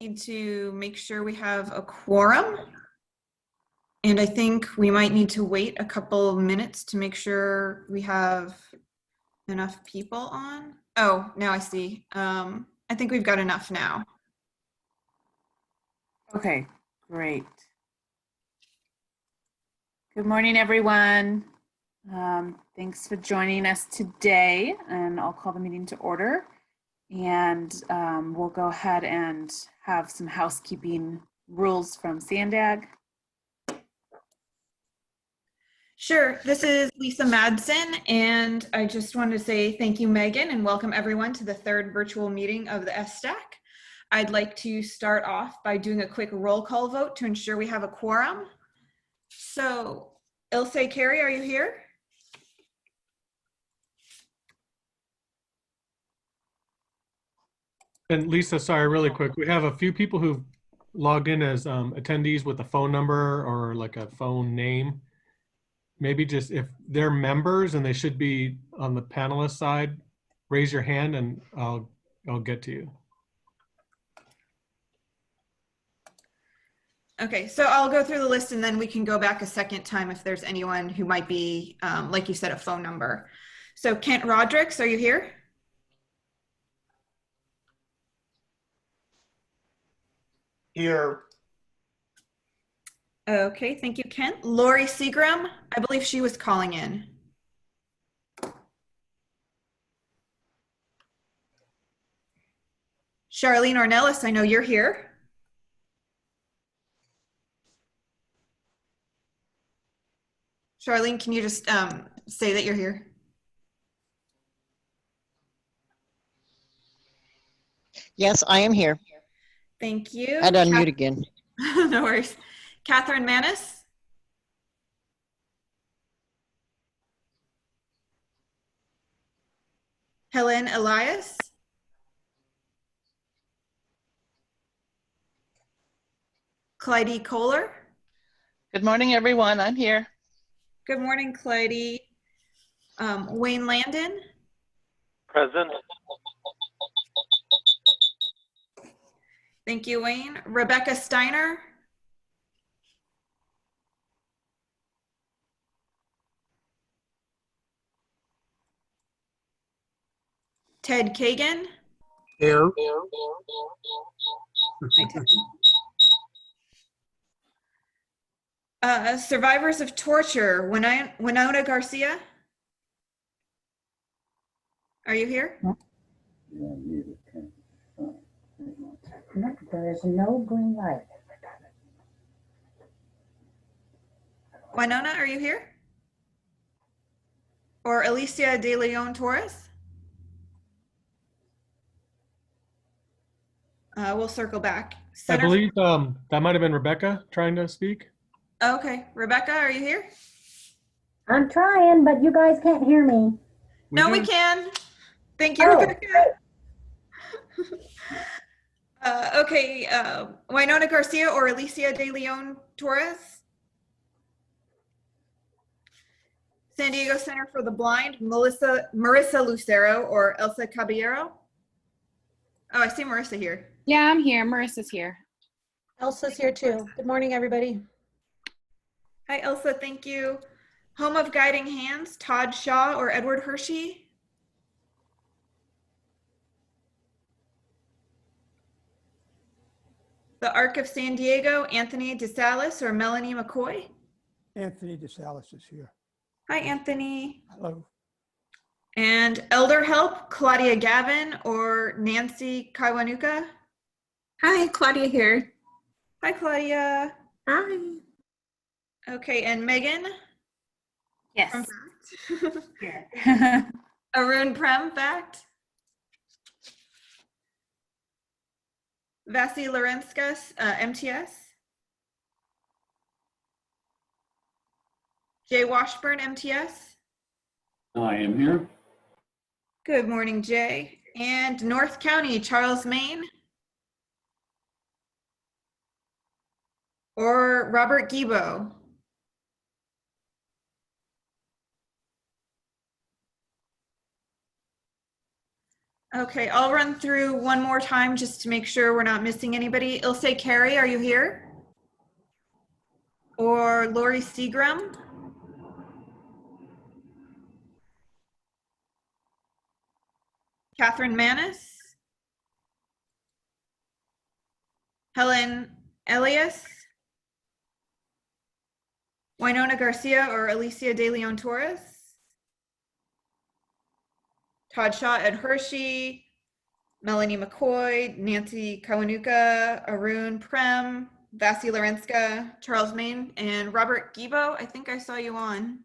Need to make sure we have a quorum. And I think we might need to wait a couple minutes to make sure we have enough people on. Oh, now I see. I think we've got enough now. Okay, great. Good morning, everyone. Thanks for joining us today, and I'll call the meeting to order. And we'll go ahead and have some housekeeping rules from Sandag. Sure. This is Lisa Madsen, and I just wanted to say thank you, Megan, and welcome everyone to the third virtual meeting of the SSTAC. I'd like to start off by doing a quick roll call vote to ensure we have a quorum. So, Ilse Carey, are you here? And Lisa, sorry, really quick. We have a few people who've logged in as attendees with a phone number or like a phone name. Maybe just if they're members and they should be on the panelist side, raise your hand and I'll get to you. Okay, so I'll go through the list and then we can go back a second time if there's anyone who might be, like you said, a phone number. So Kent Rodricks, are you here? Here. Okay, thank you, Kent. Lori Seagram, I believe she was calling in. Charlene Ornelas, I know you're here. Charlene, can you just say that you're here? Yes, I am here. Thank you. I'd unmute again. No worries. Catherine Manis. Helen Elias. Clyde Kohler. Good morning, everyone. I'm here. Good morning, Clyde. Wayne Landon. Present. Thank you, Wayne. Rebecca Steiner. Ted Kagan. Here. Survivors of torture, Winona Garcia. Are you here? There is no green light. Winona, are you here? Or Alicia De Leon Torres? We'll circle back. I believe that might have been Rebecca trying to speak. Okay, Rebecca, are you here? I'm trying, but you guys can't hear me. We can. Thank you, Oh, Rebecca. Okay, Winona Garcia or Alicia De Leon Torres? San Diego Center for the Blind, Marissa Lucero or Elsa Caballero? Oh, I see Marissa here. Yeah, I'm here. Marissa's here. Elsa's here too. Good morning, everybody. Hi, Elsa, thank you. Home of Guiding Hands, Todd Shaw or Edward Hershey? The Arc of San Diego, Anthony DeSalis or Melanie McCoy? Anthony DeSalis is here. Hi, Anthony. Hello. And Elder Help, Claudia Gavin or Nancy Kaiwanuka? Hi, Claudia here. Hi, Claudia. Hi. Okay, and Megan? Yes. From Fact. Here. Arun Prem, Fact. Vasi Lorenskas, MTS. Jay Washburn, MTS. I am here. Good morning, Jay. And North County, Charles Maine. Or Robert Gibo. Okay, I'll run through one more time just to make sure we're not missing anybody. Ilse Carey, are you here? Or Lori Seagram? Catherine Manis? Helen Elias? Winona Garcia or Alicia De Leon Torres? Todd Shaw, Ed Hershey, Melanie McCoy, Nancy Kawanuka, Arun Prem, Vasi Lorenska, Charles Main, and Robert Gibo. I think I saw you on.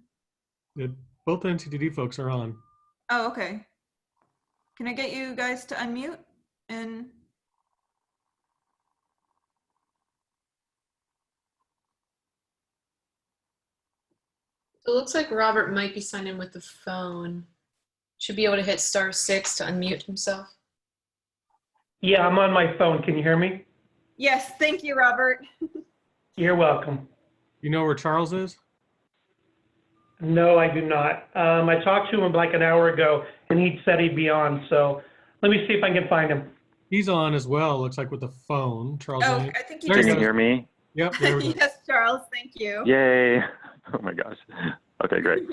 Both NCTD folks are on. Oh, okay. Can I get you guys to unmute? And It looks like Robert might be signed in with the phone. Should be able to hit *6 to unmute himself. Yeah, I'm on my phone. Can you hear me? yes, thank you, Robert. You're welcome. You know where Charles is? No, I do not. I talked to him like an hour ago, and he said he'd be on. So let me see if I can find him. He's on as well, looks like with the phone. Charles, Oh, on you? I think There you just. go. Can you hear me? Yep, there we go. Yes, Charles, thank you. Yay. Oh my gosh. Okay, great.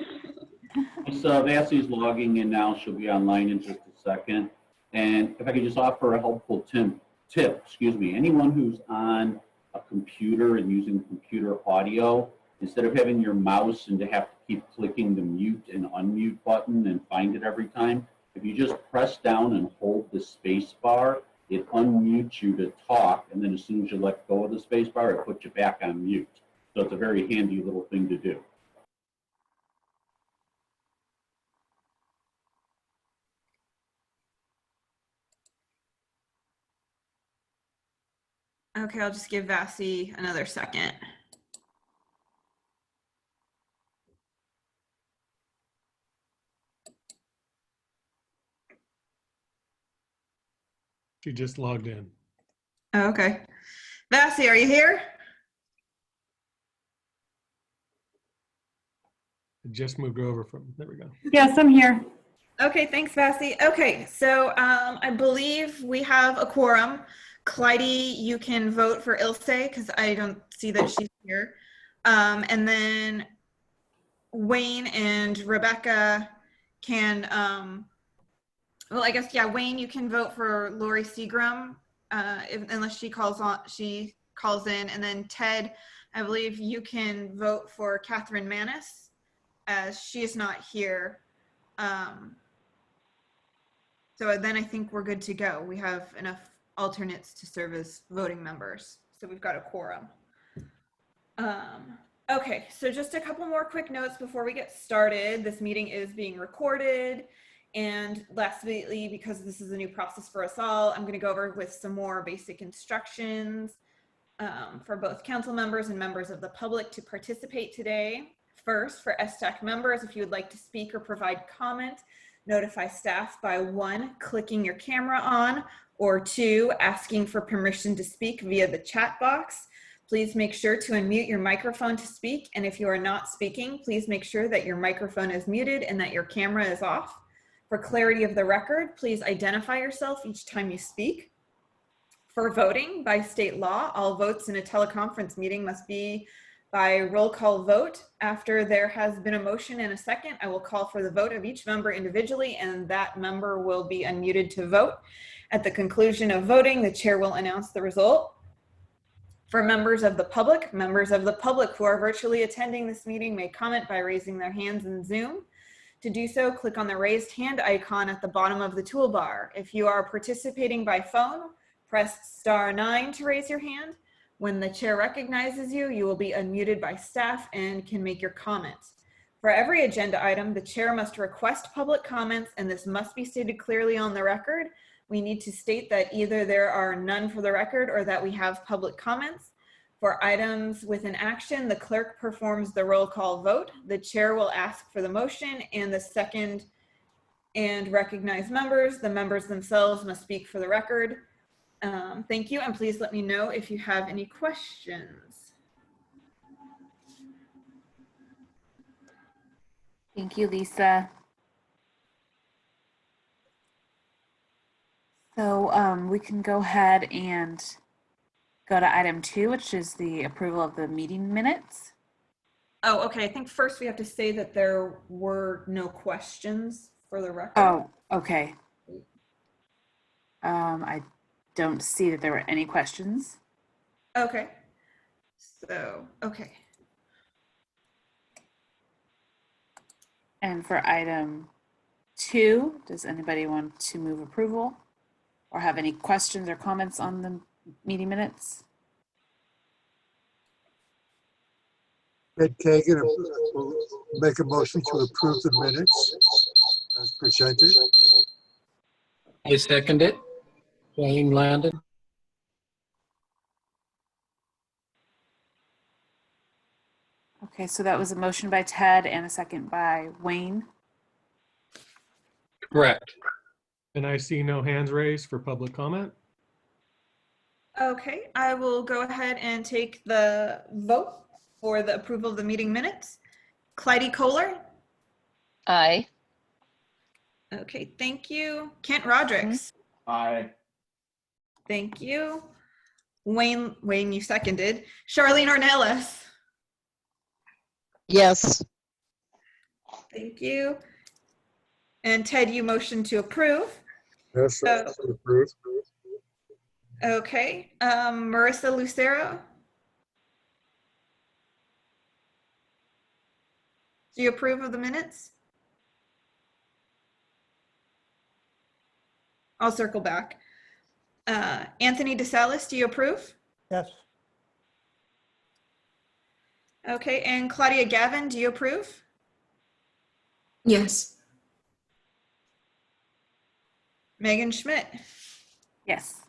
So Vassie's logging in now. She'll be online in just a second. And if I could just offer a helpful tip, anyone who's on a computer and using computer audio, instead of having your mouse and to have to keep clicking the mute and unmute button and find it every time, if you just press down and hold the space bar, it unmutes you to talk, and then as soon as you let go of the space bar, it puts you back on mute. So it's a very handy little thing to do. Okay, I'll just give Vasi another second. She just logged in. Oh, okay. Vasi, are you here? It just moved over from, there we go. Yes, I'm here. Okay, thanks, Vasi. Okay, so I believe we have a quorum. Clyde, you can vote for Ilse because I don't see that she's here. And then Wayne and Rebecca can, well, I guess, yeah, Wayne, you can vote for Lori Seagram unless she calls in. And then Ted, I believe you can vote for Catherine Manis as she is not here. So then I think we're good to go. We have enough alternates to serve as voting members. So we've got a quorum. Okay, so just a couple more quick notes before we get started. This meeting is being recorded. And lastly, because this is a new process for us all, I'm going to go over with some more basic instructions for both council members and members of the public to participate today. First, for STAC members, if you would like to speak or provide comment, notify staff by 1, clicking your camera on, or 2, asking for permission to speak via the chat box. Please make sure to unmute your microphone to speak, and if you are not speaking, please make sure that your microphone is muted and that your camera is off. For clarity of the record, please identify yourself each time you speak. For voting, by state law, all votes in a teleconference meeting must be by roll call vote. After there has been a motion and a second, I will call for the vote of each member individually, and that member will be unmuted to vote. At the conclusion of voting, the chair will announce the result. For members of the public who are virtually attending this meeting may comment by raising their hands in Zoom. To do so, click on the raised hand icon at the bottom of the toolbar. If you are participating by phone, press *9 to raise your hand. When the chair recognizes you, you will be unmuted by staff and can make your comments. For every agenda item, the chair must request public comments, and this must be stated clearly on the record. We need to state that either there are none for the record or that we have public comments. For items with an action, the clerk performs the roll call vote. The chair will ask for the motion and the second and recognize members. The members themselves must speak for the record. Thank you, and please let me know if you have any questions. Thank you, Lisa. So we can go ahead and go to item 2, which is the approval of the meeting minutes. Oh, okay. I think first we have to say that there were no questions for the record. Oh, okay. I don't see that there were any questions. Okay. So, okay. And for item 2, does anybody want to move approval or have any questions or comments on the meeting minutes? Ed Kagan will make a motion to approve the minutes as presented. I second it. Wayne Landon. Okay, so that was a motion by Ted and a second by Wayne. Correct. And I see no hands raised for public comment. Okay, I will go ahead and take the vote for the approval of the meeting minutes. Clyde Kohler? Aye. Okay, thank you. Kent Rodricks? Aye. Thank you. Wayne, you seconded. Charlene Ornelas? Yes. Thank you. And Ted, you motioned to approve. Yes, approved. Okay, Marissa Lucero? Do you approve of the minutes? I'll circle back. Anthony DeSalis, do you approve? Yes. Okay, and Claudia Gavin, do you approve? Yes. Megan Schmidt? Yes.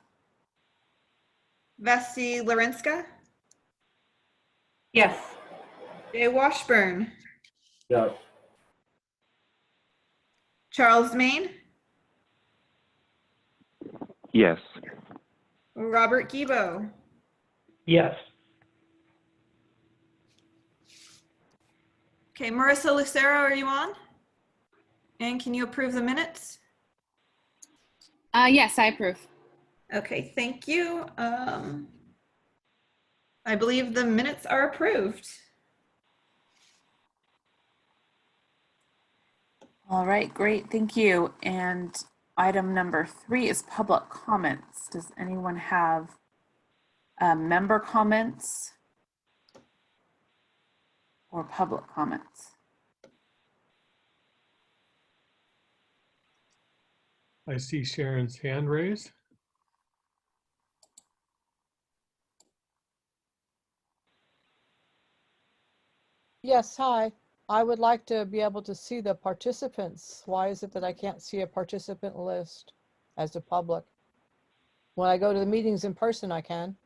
Vassie Lorenska? Yes. Jay Washburn? Yes. Charles Main? Yes. Robert Gibo? Yes. Okay, Marissa Lucero, are you on? And can you approve the minutes? Yes, I approve. Okay, thank you. I believe the minutes are approved. All right, great, thank you. And item number 3 is public comments. Does anyone have member comments or public comments? I see Sharon's hand raised. Yes, hi. I would like to be able to see the participants. Why is it that I can't see a participant list as the public? When I go to the meetings in person, I can.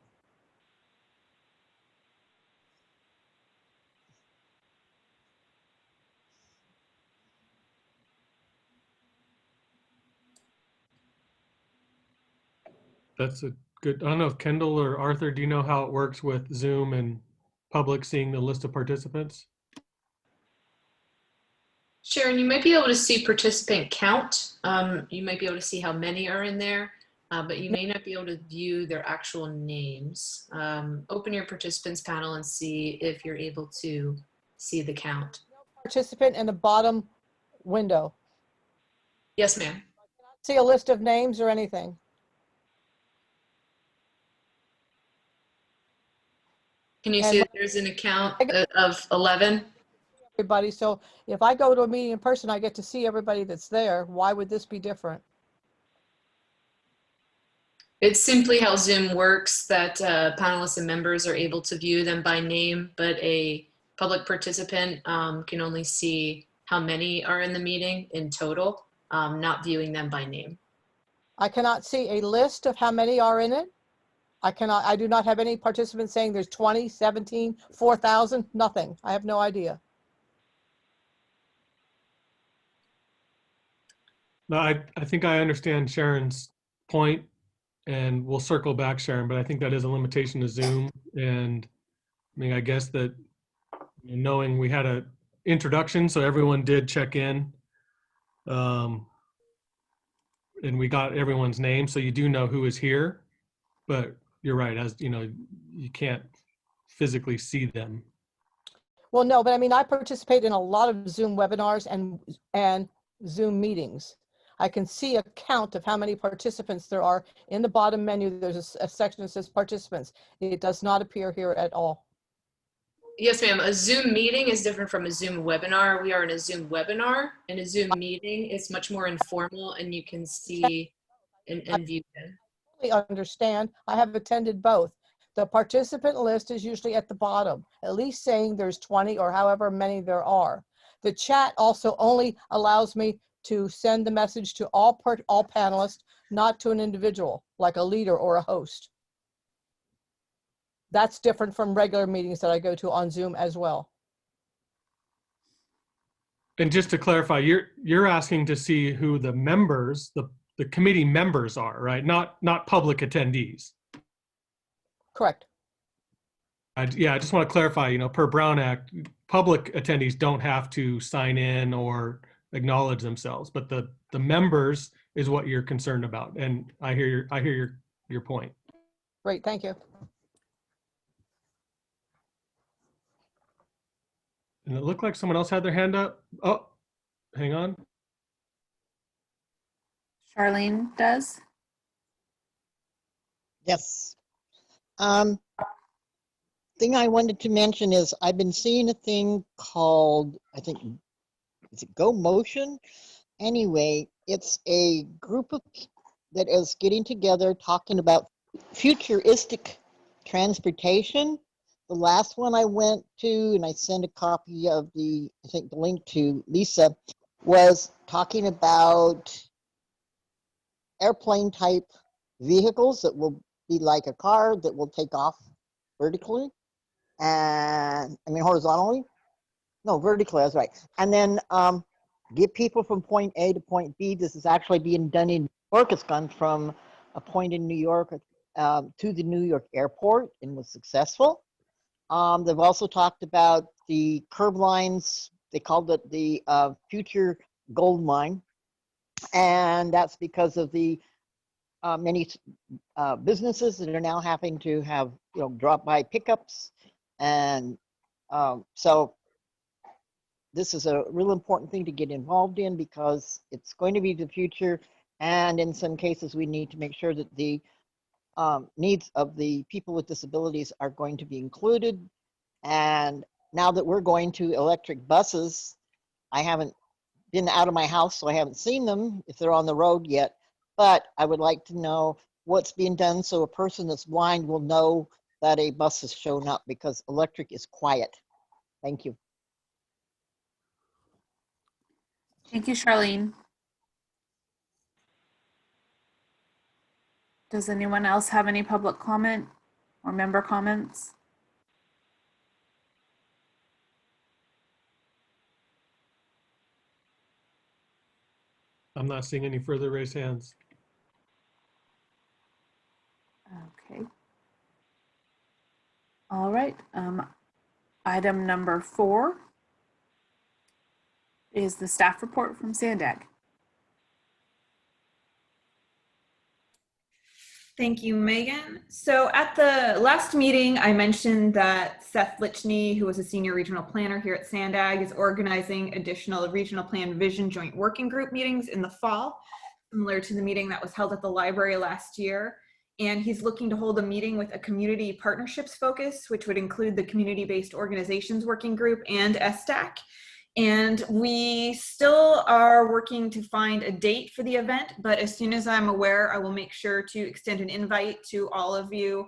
That's a good, I don't know if Kendall or Arthur, do you know how it works with Zoom and public seeing the list of participants? Sharon, you might be able to see participant count. You might be able to see how many are in there, but you may not be able to view their actual names. Open your participants panel and see if you're able to see the count. Participant in the bottom window. Yes, ma'am. See a list of names or anything. Can you see that there's an account of 11? Everybody. So if I go to a meeting in person, I get to see everybody that's there. Why would this be different? It's simply how Zoom works, that panelists and members are able to view them by name, but a public participant can only see how many are in the meeting in total, not viewing them by name. I cannot see a list of how many are in it. I do not have any participants saying there's 20, 17, 4,000, nothing. I have no idea. No, I think I understand Sharon's point, and we'll circle back, Sharon, but I think that is a limitation to Zoom. And I mean, I guess that knowing we had a introduction, so everyone did check in. and we got everyone's name, so you do know who is here. But you're right, as you know, you can't physically see them. Well, no, but I mean, I participate in a lot of Zoom webinars and Zoom meetings. I can see a count of how many participants there are. In the bottom menu, there's a section that says participants. It does not appear here at all. Yes, ma'am. A Zoom meeting is different from a Zoom webinar. We are in a Zoom webinar. In a Zoom meeting, it's much more informal and you can see and view them. I understand. I have attended both. The participant list is usually at the bottom, at least saying there's 20 or however many there are. The chat also only allows me to send the message to all panelists, not to an individual, like a leader or a host. That's different from regular meetings that I go to on Zoom as well. And just to clarify, you're asking to see who the members, the committee members are, right? Not public attendees. Correct. Yeah, I just want to clarify, you know, per Brown Act, public attendees don't have to sign in or acknowledge themselves, but the members is what you're concerned about. And I hear your point. Great, thank you. And it looked like someone else had their hand up. Oh, hang on. Charlene does. Yes. Thing I wanted to mention is I've been seeing a thing called, I think, is it Go Motion? Anyway, it's a group of that is getting together talking about futuristic transportation. The last one I went to, and I sent a copy of the link to Lisa, was talking about airplane type vehicles that will be like a car that will take off vertically and horizontally. No, vertically, that's right. And then get people from point A to point B. This is actually being done in New York. It's gone from a point in New York to the New York airport and was successful. They've also talked about the curb lines. They called it the future gold mine. And that's because of the many businesses that are now having to have, drop-by pickups. And so this is a real important thing to get involved in because it's going to be the future. And in some cases, we need to make sure that the needs of the people with disabilities are going to be included. And now that we're going to electric buses, I haven't been out of my house, so I haven't seen them if they're on the road yet. But I would like to know what's being done so a person that's blind will know that a bus has shown up, because electric is quiet. Thank you. Thank you, Charlene. Does anyone else have any public comment or member comments? I'm not seeing any further raised hands. Okay. All right. Item number 4 is the staff report from Sandag. Thank you, Megan. So at the last meeting, I mentioned that Seth Litchney, who was a senior regional planner here at Sandag, is organizing additional regional plan vision joint working group meetings in the fall, similar to the meeting that was held at the library last year. And he's looking to hold a meeting with a community partnerships focus, which would include the community-based organizations working group and SDAC. And we still are working to find a date for the event, but as soon as I'm aware, I will make sure to extend an invite to all of you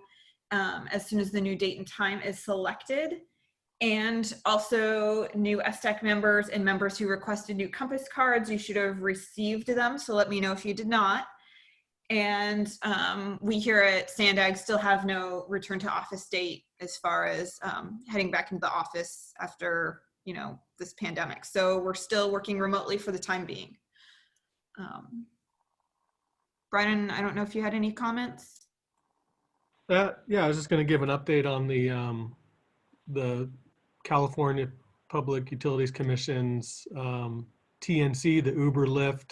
as soon as the new date and time is selected. And also new SDAC members and members who requested new Compass cards, you should have received them, so let me know if you did not. And we here at Sandag still have no return to office date as far as heading back into the office after this pandemic. So we're still working remotely for the time being. Brian, I don't know if you had any comments. Yeah, I was just going to give an update on the California Public Utilities Commission's TNC, the Uber Lyft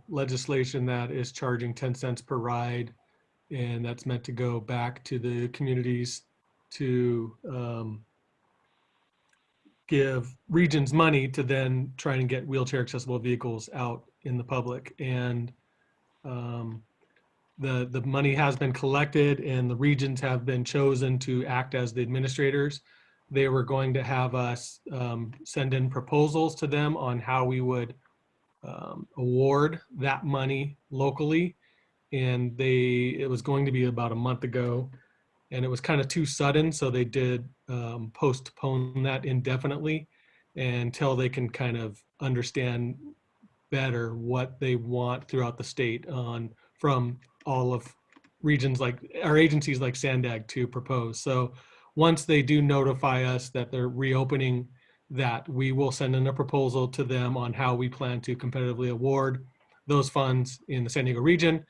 legislation that is charging 10 cents per ride, and that's meant to go back to the communities to give regions money to then try and get wheelchair accessible vehicles out in the public. And the money has been collected and the regions have been chosen to act as the administrators. They were going to have us send in proposals to them on how we would award that money locally. And it was going to be about a month ago, and it was kind of too sudden. So they did postpone that indefinitely until they can kind of understand better what they want throughout the state from all of regions like our agencies like SANDAG to propose. So once they do notify us that they're reopening that, we will send in a proposal to them on how we plan to competitively award those funds in the San Diego region.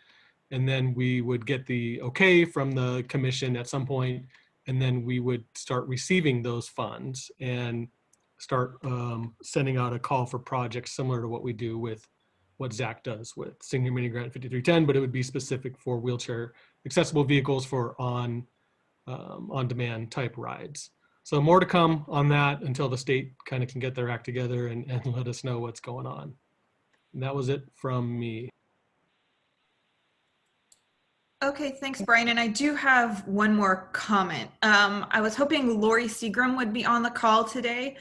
And then we would get the okay from the commission at some point, and then we would start receiving those funds and start sending out a call for projects similar to what we do with what Zach does with Senior Mini Grant 5310, but it would be specific for wheelchair accessible vehicles for on-demand type rides. So more to come on that until the state kind of can get their act together and let us know what's going on. And that was it from me. Okay, thanks, Brian. And I do have one more comment. I was hoping Lori Seagram would be on the call today.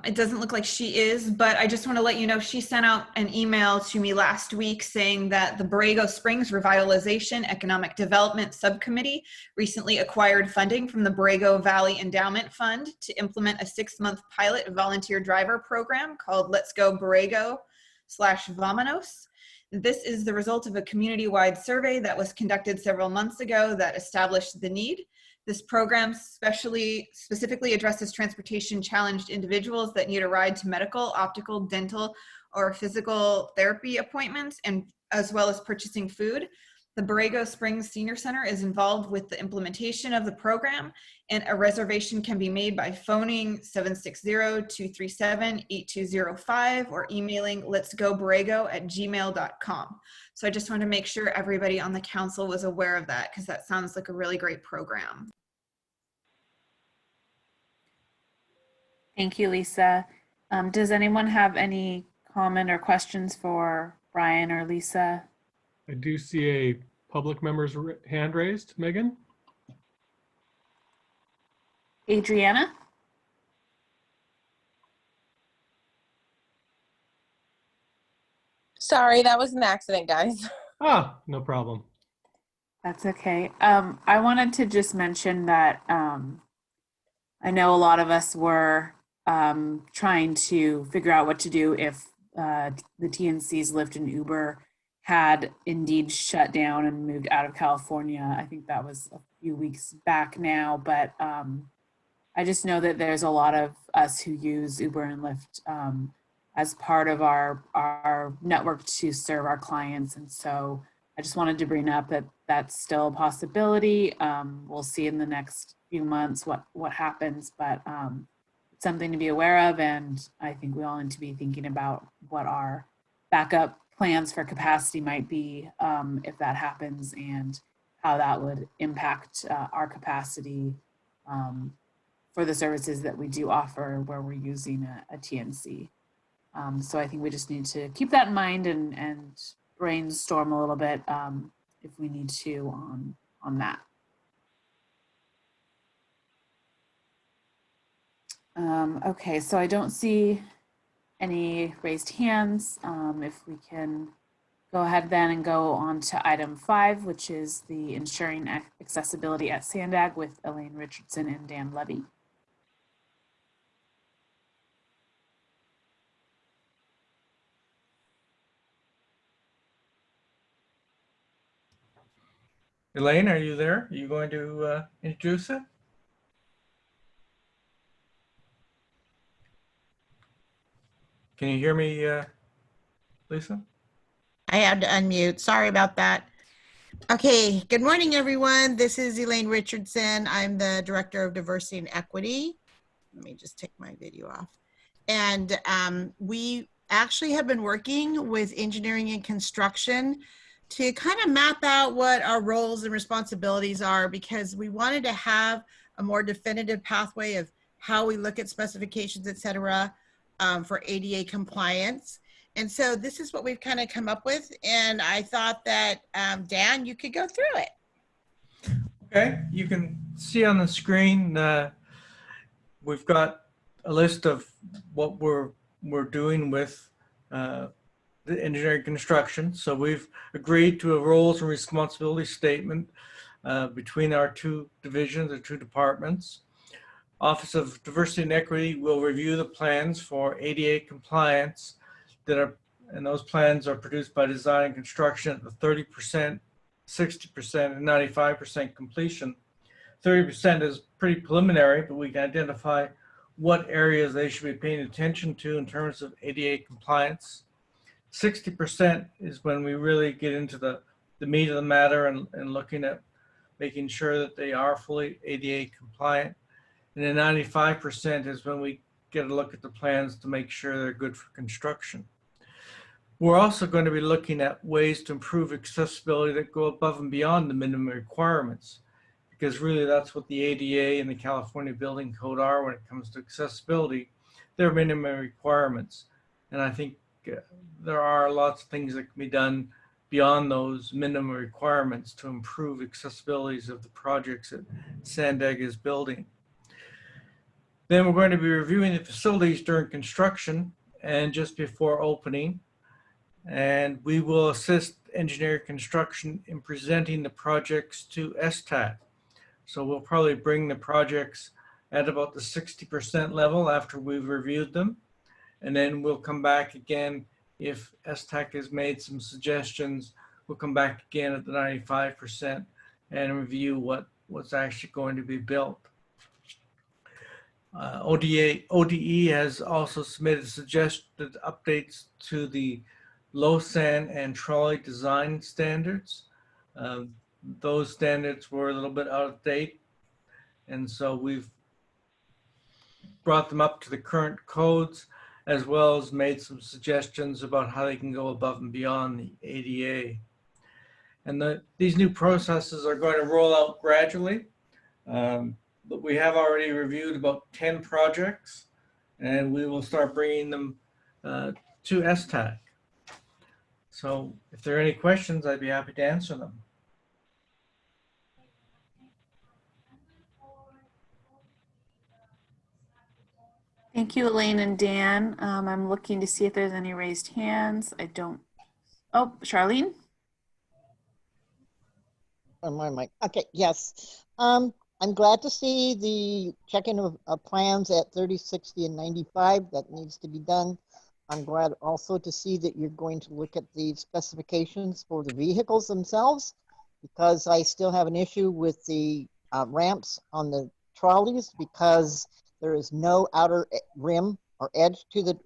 It doesn't look like she is, but I just want to let you know she sent out an email to me last week saying that the Borrego Springs Revitalization Economic Development Subcommittee recently acquired funding from the Borrego Valley Endowment Fund to implement a 6-month pilot volunteer driver program called Let's Go Borrego/Vamanos. This is the result of a community-wide survey that was conducted several months ago that established the need. This program specifically addresses transportation challenged individuals that need a ride to medical, optical, dental, or physical therapy appointments, and as well as purchasing food. The Borrego Springs Senior Center is involved with the implementation of the program, and a reservation can be made by phoning 760-237-8205 or emailing letsgoborrego@gmail.com. So I just wanted to make sure everybody on the council was aware of that, because that sounds like a really great program. Thank you, Lisa. Does anyone have any comment or questions for Brian or Lisa? I do see a public member's hand raised. Megan? Adriana? Sorry, that was an accident, guys. Ah, no problem. That's okay. I wanted to just mention that I know a lot of us were trying to figure out what to do if the TNC's Lyft and Uber had indeed shut down and moved out of California. I think that was a few weeks back now, but I just know that there's a lot of us who use Uber and Lyft as part of our network to serve our clients. And so I just wanted to bring up that that's still a possibility. We'll see in the next few months what happens, but it's something to be aware of. And I think we all need to be thinking about what our backup plans for capacity might be if that happens, and how that would impact our capacity for the services that we do offer where we're using a TNC. So I think we just need to keep that in mind and brainstorm a little bit if we need to on that. Okay, so I don't see any raised hands. If we can go ahead then and go on to item 5, which is the ensuring accessibility at SANDAG with Elaine Richardson and Dan Levy. Elaine, are you there? Are you going to introduce it? Can you hear me, Lisa? I had to unmute. Sorry about that. Okay, good morning, everyone. This is Elaine Richardson. I'm the Director of Diversity and Equity. Let me just take my video off. And we actually have been working with engineering and construction to kind of map out what our roles and responsibilities are, because we wanted to have a more definitive pathway of how we look at specifications, et cetera, for ADA compliance. And so this is what we've kind of come up with. And I thought that, Dan, you could go through it. Okay, you can see on the screen, we've got a list of what we're doing with the engineering construction. So we've agreed to a roles and responsibility statement between our two divisions, or two departments. Office of Diversity and Equity will review the plans for ADA compliance and those plans are produced by design and construction at the 30%, 60%, and 95% completion. 30% is pretty preliminary, but we can identify what areas they should be paying attention to in terms of ADA compliance. 60% is when we really get into the meat of the matter and looking at making sure that they are fully ADA compliant. And then 95% is when we get a look at the plans to make sure they're good for construction. We're also going to be looking at ways to improve accessibility that go above and beyond the minimum requirements, because really that's what the ADA and the California Building Code are when it comes to accessibility. They're minimum requirements. And I think there are lots of things that can be done beyond those minimum requirements to improve accessibilities of the projects that Sandag is building. Then we're going to be reviewing the facilities during construction and just before opening. And we will assist engineer construction in presenting the projects to STAC. So we'll probably bring the projects at about the 60% level after we've reviewed them. And then we'll come back again if STAC has made some suggestions. We'll come back again at the 95% and review what's actually going to be built. ODE has also submitted suggested updates to the LOSAN and trolley design standards. Those standards were a little bit out of date, and so we've brought them up to the current codes, as well as made some suggestions about how they can go above and beyond the ADA. And these new processes are going to roll out gradually, but we have already reviewed about 10 projects, and we will start bringing them to STAC. So if there are any questions, I'd be happy to answer them. Thank you, Elaine and Dan. I'm looking to see if there's any raised hands. I don't. Oh, Charlene? On my mic. Okay, yes. I'm glad to see the check-in of plans at 30, 60, and 95. That needs to be done. I'm glad also to see that you're going to look at the specifications for the vehicles themselves, because I still have an issue with the ramps on the trolleys, because there is no outer rim or edge to the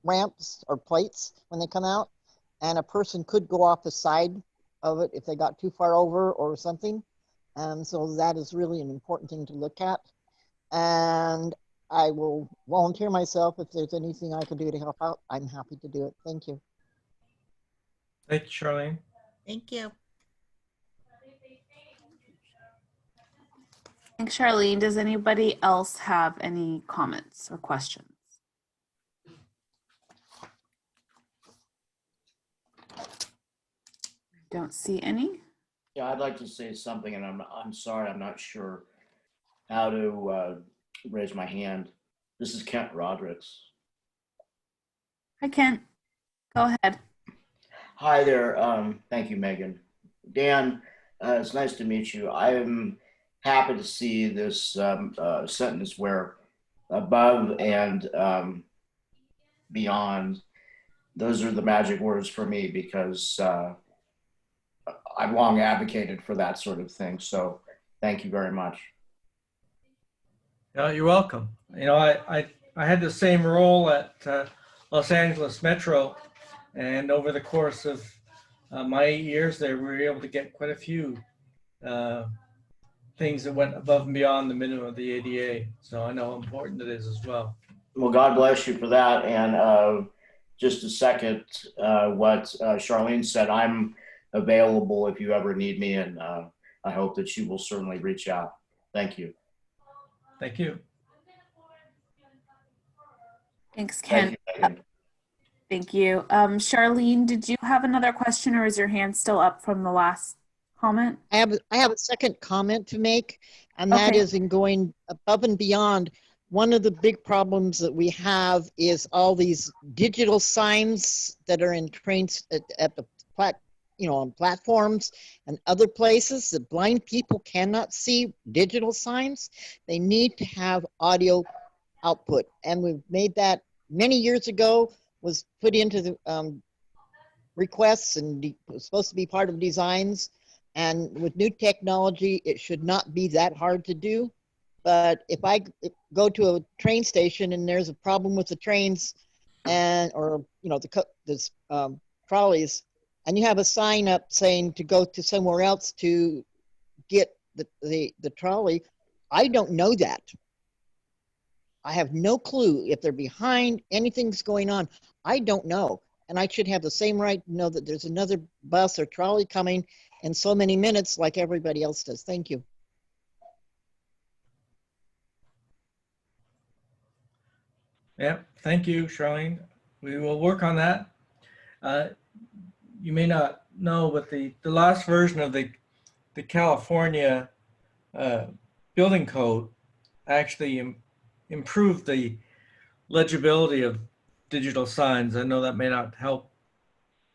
ramps or plates when they come out, and a person could go off the side of it if they got too far over or something. So that is really an important thing to look at. And I will volunteer myself if there's anything I can do to help out. I'm happy to do it. Thank you. Thank you, Charlene. Thank you. Thanks, Charlene. Does anybody else have any comments or questions? Don't see any. Yeah, I'd like to say something, and I'm sorry, I'm not sure how to raise my hand. This is Kent Rodericks. Hi, Kent. Go ahead. Hi there. Thank you, Megan. Dan, it's nice to meet you. I'm happy to see this sentence where above and beyond, those are the magic words for me, because I've long advocated for that sort of thing. So thank you very much. You're welcome. You know, I had the same role at Los Angeles Metro, and over the course of my 8 years there, we were able to get quite a few things that went above and beyond the minimum of the ADA. So I know how important it is as well. Well, God bless you for that. And just to second what Charlene said, I'm available if you ever need me, and I hope that you will certainly reach out. Thank you. Thank you. Thanks, Ken. Thank you, Megan. Thank you. Charlene, did you have another question, or is your hand still up from the last comment? I have a second comment to make, and that Okay. is in going above and beyond. One of the big problems that we have is all these digital signs that are in trains at the on platforms and other places that blind people cannot see digital signs. They need to have audio output, and we've made that many years ago, was put into the requests and was supposed to be part of designs. And with new technology, it should not be that hard to do. But if I go to a train station and there's a problem with the trains or the trolleys, and you have a sign up saying to go to somewhere else to get the trolley, I don't know that. I have no clue if they're behind, anything's going on. I don't know. And I should have the same right to know that there's another bus or trolley coming in so many minutes like everybody else does. Thank you. Yeah, thank you, Charlene. We will work on that. You may not know, but the last version of the California building code actually improved the legibility of digital signs. I know that may not help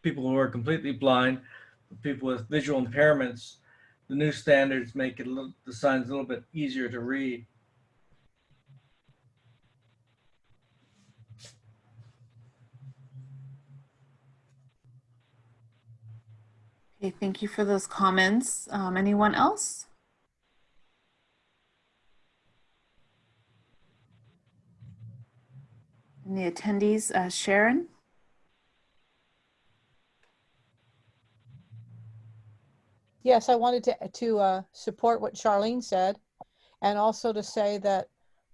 people who are completely blind, but people with visual impairments. The new standards make it the signs a little bit easier to read. Okay, thank you for those comments. Anyone else? And the attendees, Sharon? Yes, I wanted to support what Charlene said, and also to say that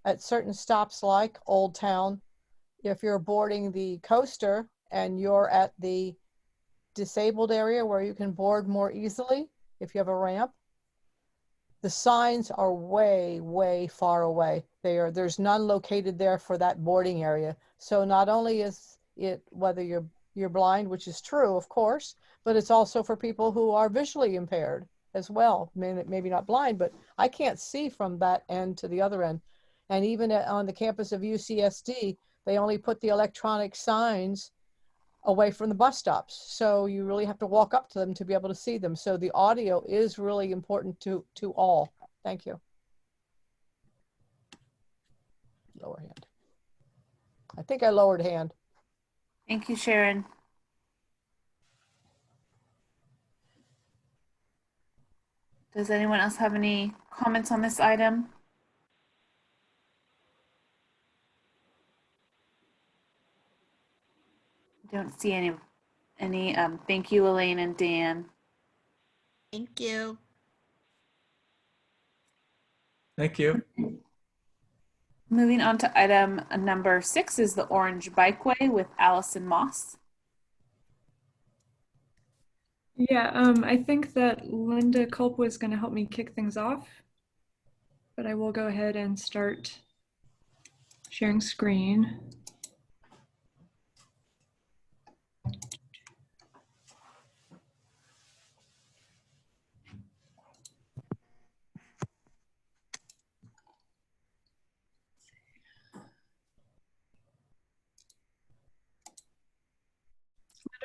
at certain stops like Old Town, if you're boarding the coaster and you're at the disabled area where you can board more easily, if you have a ramp, the signs are way, way far away. There's none located there for that boarding area. So not only is it whether you're blind, which is true, of course, but it's also for people who are visually impaired as well. Maybe not blind, but I can't see from that end to the other end. And even on the campus of UCSD, they only put the electronic signs away from the bus stops. So you really have to walk up to them to be able to see them. So the audio is really important to all. Thank you. Lower hand. I think I lowered hand. Thank you, Sharon. Does anyone else have any comments on this item? Don't see any. Thank you, Elaine and Dan. Thank you. Thank you. Moving on to item number 6 is the Orange Bikeway with Allison Moss. Yeah, I think that Linda Culp was going to help me kick things off, but I will go ahead and start sharing screen.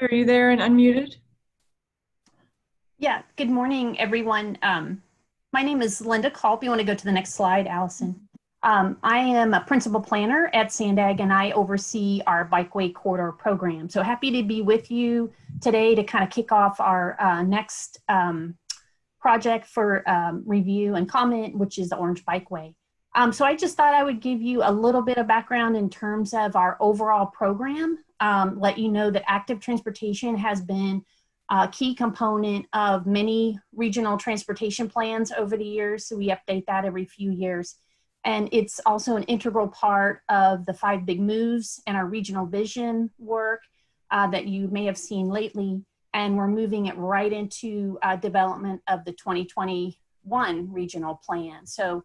Are you there and unmuted? Yeah, good morning, everyone. My name is Linda Culp. You want to go to the next slide, Allison? I am a principal planner at Sandag, and I oversee our Bikeway Corridor program. So happy to be with you today to kind of kick off our next project for review and comment, which is the Orange Bikeway. So I just thought I would give you a little bit of background in terms of our overall program, let you know that active transportation has been a key component of many regional transportation plans over the years. So we update that every few years. And it's also an integral part of the 5 Big Moves and our regional vision work that you may have seen lately. And we're moving it right into development of the 2021 regional plan. So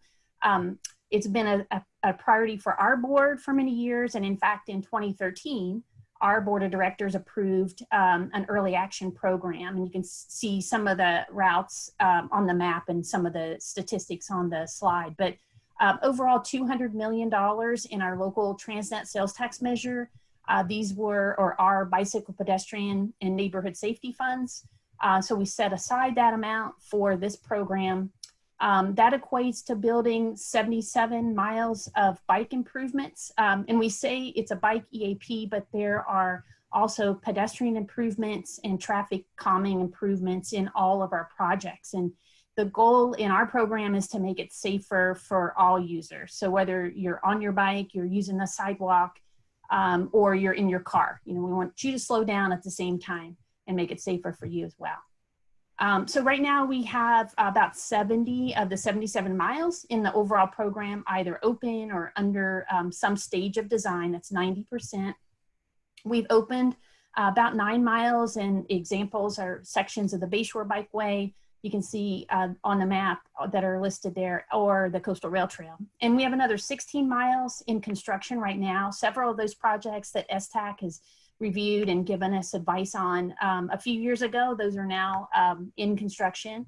it's been a priority for our board for many years. And in fact, in 2013, our board of directors approved an early action program. And you can see some of the routes on the map and some of the statistics on the slide. But overall, $200 million in our local Transnet sales tax measure. These were or are bicycle, pedestrian, and neighborhood safety funds. So we set aside that amount for this program. That equates to building 77 miles of bike improvements. And we say it's a bike EAP, but there are also pedestrian improvements and traffic calming improvements in all of our projects. And the goal in our program is to make it safer for all users. So whether you're on your bike, you're using the sidewalk, or you're in your car, we want you to slow down at the same time and make it safer for you as well. So right now we have about 70 of the 77 miles in the overall program, either open or under some stage of design. That's 90%. We've opened about 9 miles, and examples are sections of the Bayshore Bikeway. You can see on the map that are listed there, or the Coastal Rail Trail. And we have another 16 miles in construction right now. Several of those projects that STAC has reviewed and given us advice on a few years ago, those are now in construction.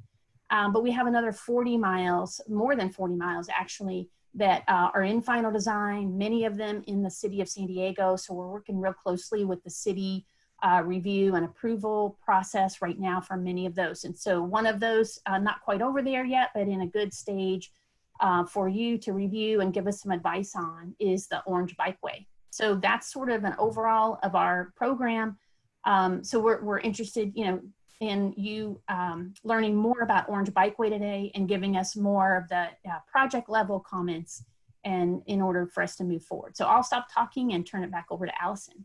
But we have another 40 miles, more than 40 miles actually, that are in final design, many of them in the city of San Diego. So we're working real closely with the city review and approval process right now for many of those. And so one of those, not quite over there yet, but in a good stage for you to review and give us some advice on, is the Orange Bikeway. So that's sort of an overall of our program. So we're interested, in you learning more about Orange Bikeway today and giving us more of the project level comments, and in order for us to move forward. So I'll stop talking and turn it back over to Allison.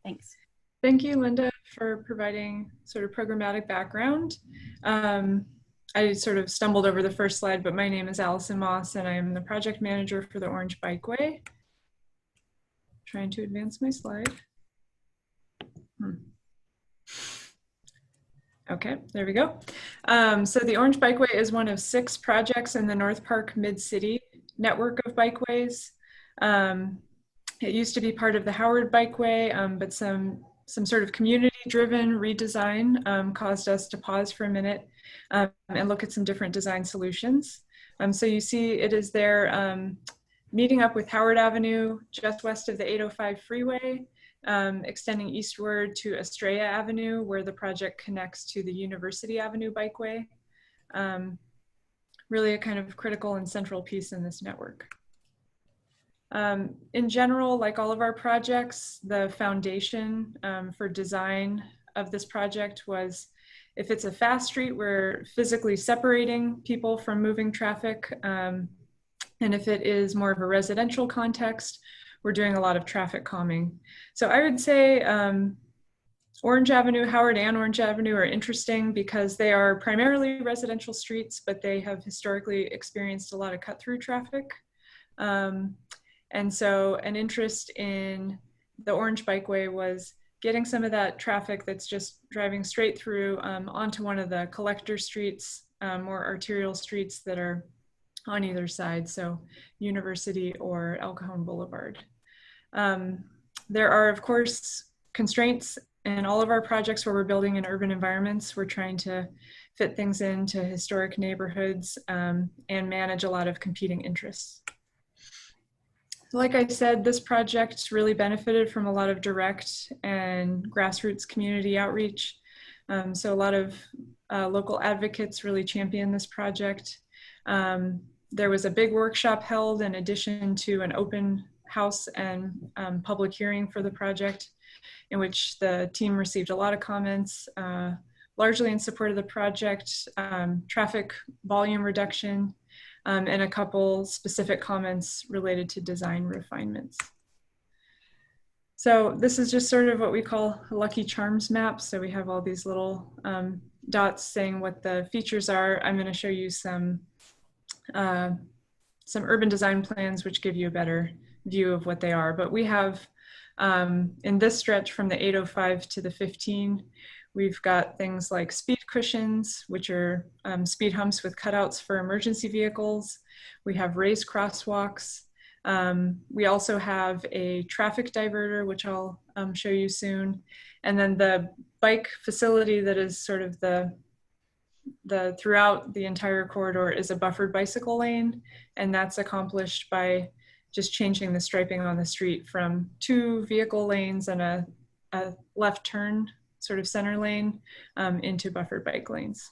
Thanks. Thank you, Linda, for providing sort of programmatic background. I sort of stumbled over the first slide, but my name is Allison Moss, and I am the project manager for the Orange Bikeway. Trying to advance my slide. Okay, there we go. So the Orange Bikeway is one of 6 projects in the North Park Mid-City network of bikeways. It used to be part of the Howard Bikeway, but some sort of community-driven redesign caused us to pause for a minute and look at some different design solutions. So you see it is there meeting up with Howard Avenue just west of the 805 freeway, extending eastward to Estrella Avenue, where the project connects to the University Avenue Bikeway. Really a kind of critical and central piece in this network. In general, like all of our projects, the foundation for design of this project was, if it's a fast street, we're physically separating people from moving traffic. And if it is more of a residential context, we're doing a lot of traffic calming. So I would say Orange Avenue, Howard and Orange Avenue are interesting because they are primarily residential streets, but they have historically experienced a lot of cut-through traffic. And so an interest in the Orange Bikeway was getting some of that traffic that's just driving straight through onto one of the collector streets, more arterial streets that are on either side, so University or El Cajon Boulevard. There are, of course, constraints in all of our projects where we're building in urban environments. We're trying to fit things into historic neighborhoods and manage a lot of competing interests. Like I said, this project really benefited from a lot of direct and grassroots community outreach. So a lot of local advocates really championed this project. There was a big workshop held in addition to an open house and public hearing for the project, in which the team received a lot of comments, largely in support of the project, traffic volume reduction, and a couple specific comments related to design refinements. So this is just sort of what we call a Lucky Charms map. So we have all these little dots saying what the features are. I'm going to show you some some urban design plans which give you a better view of what they are. But we have, in this stretch from the 805 to the 15, we've got things like speed cushions, which are speed humps with cutouts for emergency vehicles. We have raised crosswalks. We also have a traffic diverter, which I'll show you soon. And then the bike facility that is sort of the throughout the entire corridor is a buffered bicycle lane. And that's accomplished by just changing the striping on the street from 2 vehicle lanes and a left turn sort of center lane into buffered bike lanes.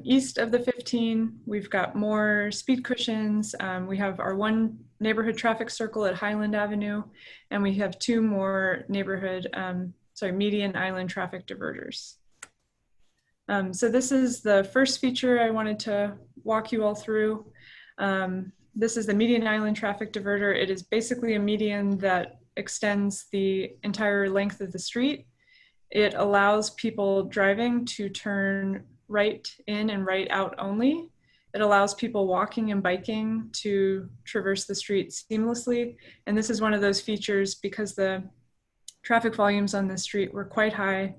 East of the 15, we've got more speed cushions. We have our 1 neighborhood traffic circle at Highland Avenue, and we have 2 more neighborhood, median island traffic diverters. So this is the first feature I wanted to walk you all through. This is the median island traffic diverter. It is basically a median that extends the entire length of the street. It allows people driving to turn right in and right out only. It allows people walking and biking to traverse the street seamlessly. And this is one of those features because the traffic volumes on this street were quite high,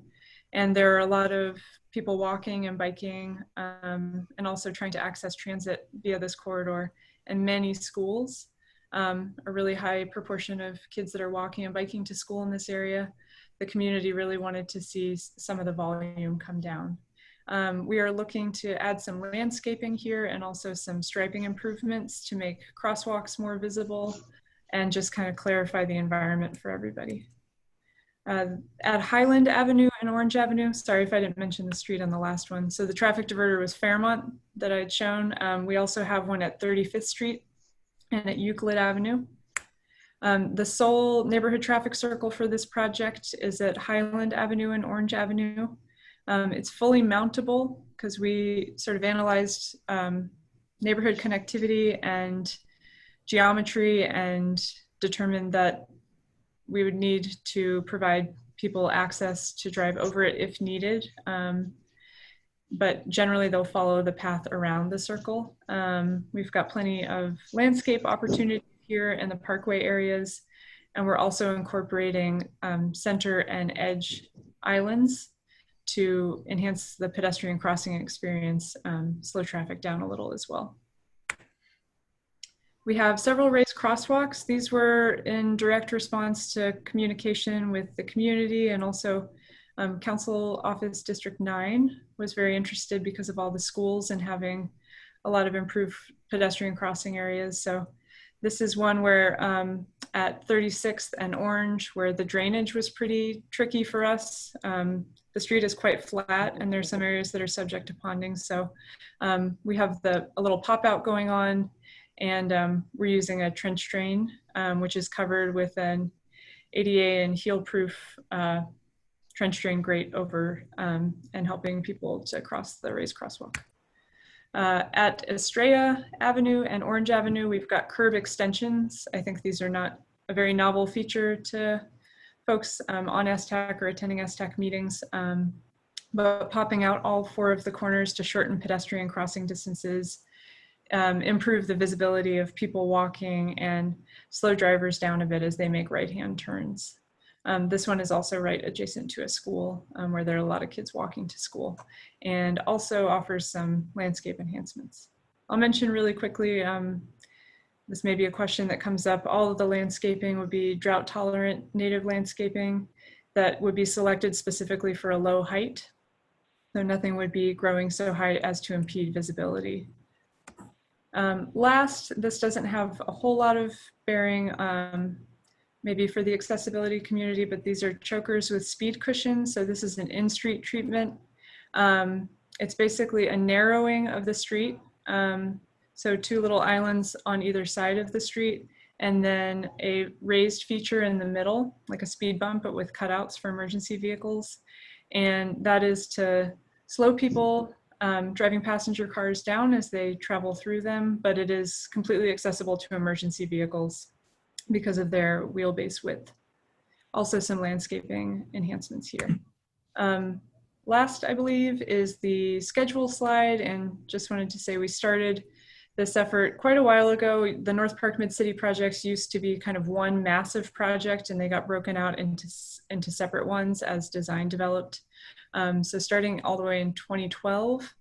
and there are a lot of people walking and biking and also trying to access transit via this corridor, and many schools. A really high proportion of kids that are walking and biking to school in this area. The community really wanted to see some of the volume come down. We are looking to add some landscaping here and also some striping improvements to make crosswalks more visible and just kind of clarify the environment for everybody. At Highland Avenue and Orange Avenue, sorry if I didn't mention the street on the last one. So the traffic diverter was Fairmont that I had shown. We also have one at 35th Street and at Euclid Avenue. The sole neighborhood traffic circle for this project is at Highland Avenue and Orange Avenue. It's fully mountable because we sort of analyzed neighborhood connectivity and geometry and determined that we would need to provide people access to drive over it if needed. But generally they'll follow the path around the circle. We've got plenty of landscape opportunity here in the parkway areas. And we're also incorporating center and edge islands to enhance the pedestrian crossing experience, slow traffic down a little as well. We have several raised crosswalks. These were in direct response to communication with the community, and also Council Office District 9 was very interested because of all the schools and having a lot of improved pedestrian crossing areas. So this is one where at 36th and Orange, where the drainage was pretty tricky for us. The street is quite flat and there's some areas that are subject to ponding. So we have a little pop out going on, and we're using a trench drain, which is covered with an ADA and heel-proof trench drain grate over and helping people to cross the raised crosswalk. At Estrella Avenue and Orange Avenue, we've got curb extensions. I think these are not a very novel feature to folks on STAC or attending STAC meetings, but popping out all 4 of the corners to shorten pedestrian crossing distances, improve the visibility of people walking, and slow drivers down a bit as they make right-hand turns. This one is also right adjacent to a school where there are a lot of kids walking to school, and also offers some landscape enhancements. I'll mention really quickly, this may be a question that comes up. All of the landscaping would be drought tolerant native landscaping that would be selected specifically for a low height. So nothing would be growing so high as to impede visibility. Last, this doesn't have a whole lot of bearing maybe for the accessibility community, but these are chokers with speed cushions. So this is an in-street treatment. It's basically a narrowing of the street. So 2 little islands on either side of the street, and then a raised feature in the middle, like a speed bump, but with cutouts for emergency vehicles. And that is to slow people driving passenger cars down as they travel through them, but it is completely accessible to emergency vehicles because of their wheelbase width. Also some landscaping enhancements here. Last, I believe, is the schedule slide, and just wanted to say we started this effort quite a while ago. The North Park Mid-City projects used to be kind of one massive project, and they got broken out into separate ones as design developed. So starting all the way in 2012,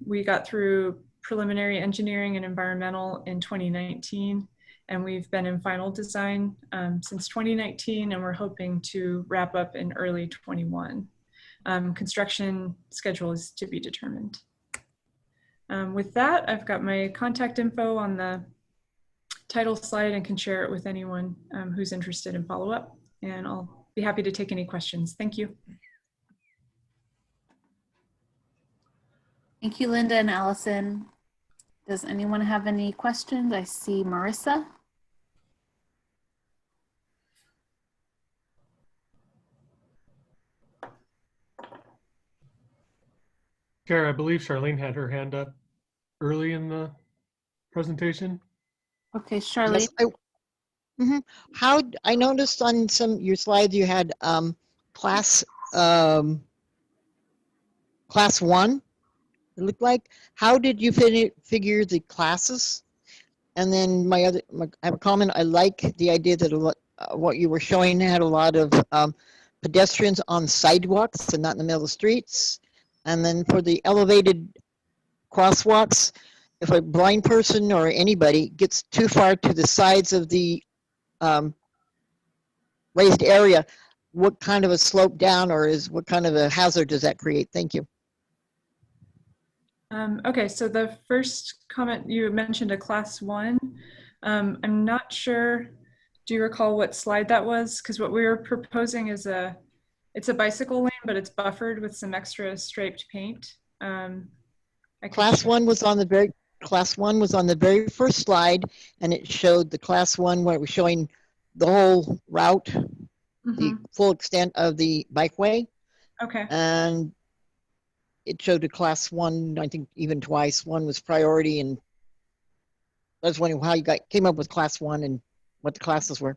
we got through preliminary engineering and environmental in 2019, and we've been in final design since 2019, and we're hoping to wrap up in early 21. Construction schedule is to be determined. With that, I've got my contact info on the title slide and can share it with anyone who's interested in follow-up, and I'll be happy to take any questions. Thank you. Thank you, Linda and Allison. Does anyone have any questions? I see Marissa. Chair, I believe Charlene had her hand up early in the presentation. Okay, Charlene. Yes, How, I noticed on some your slides you had class 1, it looked like. How did you figure the classes? And then I have a comment. I like the idea that what you were showing had a lot of pedestrians on sidewalks and not in the middle of the streets. And then for the elevated crosswalks, if a blind person or anybody gets too far to the sides of the raised area, what kind of a slope down or what kind of a hazard does that create? Thank you. Okay, so the first comment, you mentioned a class 1. I'm not sure, do you recall what slide that was? Because what we were proposing is it's a bicycle lane, but it's buffered with some extra striped paint. Class 1 was on the very first slide, and it showed the class 1 where it was showing the whole route, the full extent of the bikeway. Okay. And it showed a class 1, I think even twice. One was priority, and I was wondering how you came up with class 1 and what the classes were.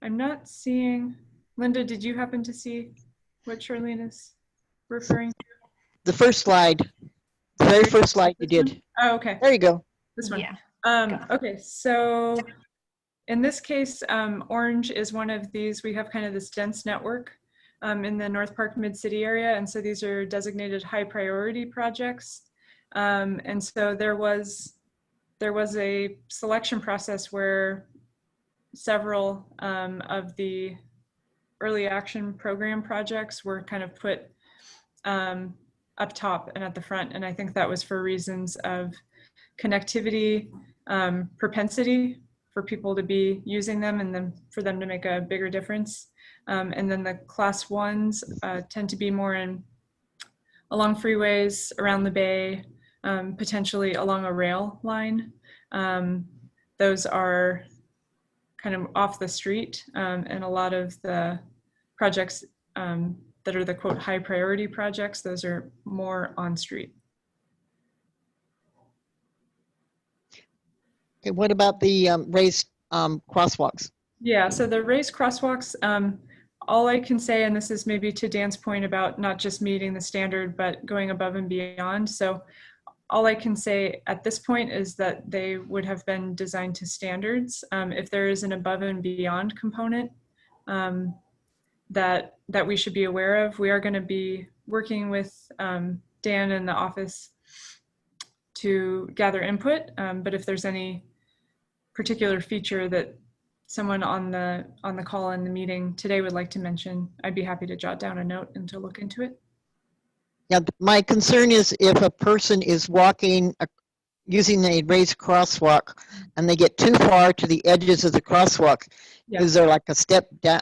I'm not seeing, Linda, did you happen to see what Charlene is referring to? The first slide, the very first slide you did. Oh, okay. There you go. This one. Yeah. Okay, so in this case, Orange is one of these. We have kind of this dense network in the North Park Mid-City area, and so these are designated high priority projects. And so there was a selection process where several of the early action program projects were kind of put up top and at the front. And I think that was for reasons of connectivity, propensity for people to be using them and then for them to make a bigger difference. And then the class 1s tend to be more along freeways, around the bay, potentially along a rail line. Those are kind of off the street, and a lot of the projects that are the quote high priority projects, those are more on street. Okay, what about the raised crosswalks? Yeah, so the raised crosswalks, all I can say, and this is maybe to Dan's point about not just meeting the standard, but going above and beyond. So all I can say at this point is that they would have been designed to standards. If there is an above and beyond component that we should be aware of, we are going to be working with Dan in the office to gather input. But if there's any particular feature that someone on the call in the meeting today would like to mention, I'd be happy to jot down a note and to look into it. Yeah, my concern is if a person is walking, using a raised crosswalk, and they get too far to the edges of the crosswalk, is there like a step down,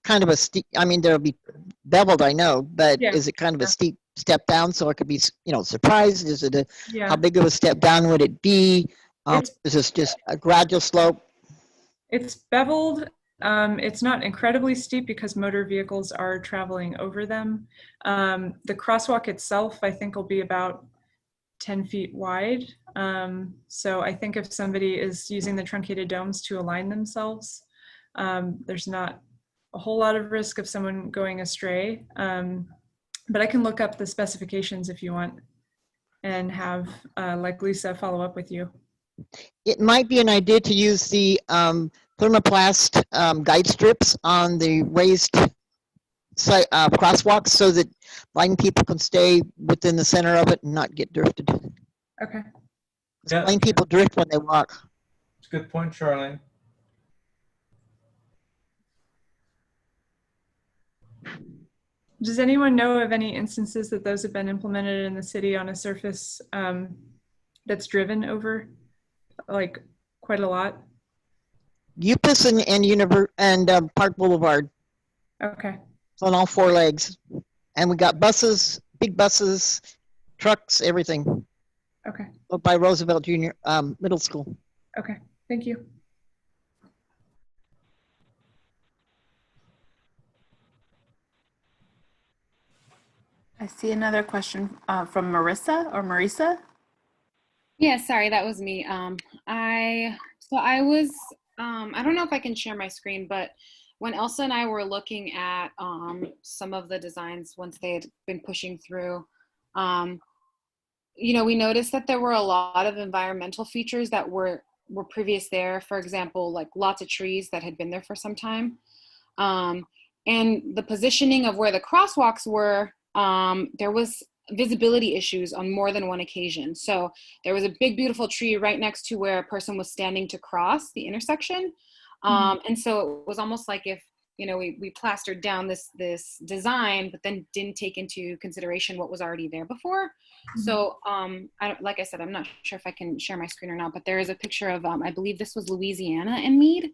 kind of a steep, I mean, there'll be beveled, I know, but is it kind of a steep step down so it could be, surprised? Is it how big of a step down would it be? Is this just a gradual slope? It's beveled. It's not incredibly steep because motor vehicles are traveling over them. The crosswalk itself, I think, will be about 10 feet wide. So I think if somebody is using the truncated domes to align themselves, there's not a whole lot of risk of someone going astray. But I can look up the specifications if you want. and have like Lisa follow up with you. It might be an idea to use the thermoplast guide strips on the raised crosswalks so that blind people can stay within the center of it and not get drifted. Okay. Yeah. Blind people drift when they walk. It's a good point, Charlene. Does anyone know of any instances that those have been implemented in the city on a surface that's driven over like quite a lot? UPS and Park Boulevard. Okay. It's on all four legs. And we got buses, big buses, trucks, everything. Okay. Up by Roosevelt Junior Middle School. Okay. Thank you. I see another question from Marisa. Yeah, sorry, that was me. I was, I don't know if I can share my screen, but when Elsa and I were looking at some of the designs once they had been pushing through, you know, we noticed that there were a lot of environmental features that were previous there. For example, like lots of trees that had been there for some time. And the positioning of where the crosswalks were, there was visibility issues on more than one occasion. So there was a big, beautiful tree right next to where a person was standing to cross the intersection. And so it was almost like if, you know, we plastered down this design, but then didn't take into consideration what was already there before. So like I said, I'm not sure if I can share my screen or not, but there is a picture of, I believe this was Louisiana and Mead,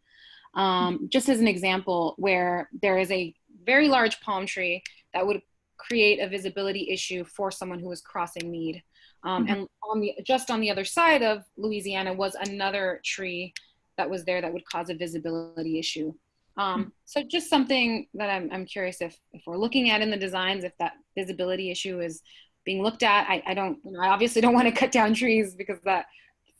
just as an example where there is a very large palm tree that would create a visibility issue for someone who was crossing Mead. And just on the other side of Louisiana was another tree that was there that would cause a visibility issue. So just something that I'm curious if we're looking at in the designs, if that visibility issue is being looked at. I obviously don't want to cut down trees because that's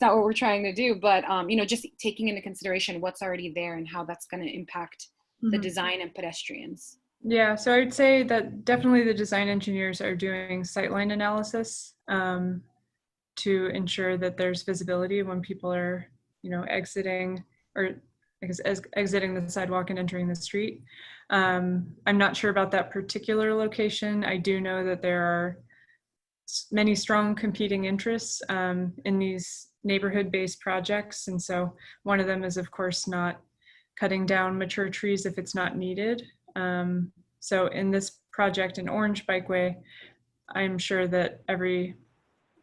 not what we're trying to do, but you know, just taking into consideration what's already there and how that's going to impact the design and pedestrians. Yeah, so I would say that definitely the design engineers are doing sightline analysis to ensure that there's visibility when people are, you know, exiting or I guess exiting the sidewalk and entering the street. I'm not sure about that particular location. I do know that there are many strong competing interests in these neighborhood-based projects. And so one of them is, of course, not cutting down mature trees if it's not needed. So in this project in Orange Bikeway, I'm sure that every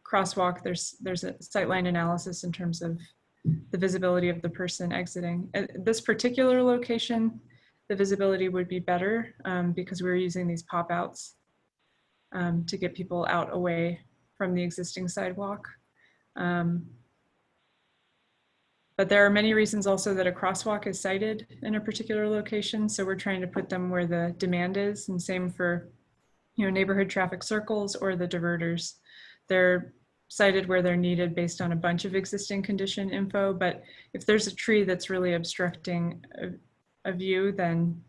crosswalk, there's a sightline analysis in terms of the visibility of the person exiting. At this particular location, the visibility would be better because we're using these pop-outs to get people out away from the existing sidewalk. But there are many reasons also that a crosswalk is sited in a particular location. So we're trying to put them where the demand is, and same for, you know, neighborhood traffic circles or the diverters. They're cited where they're needed based on a bunch of existing condition info. But if there's a tree that's really obstructing a view, then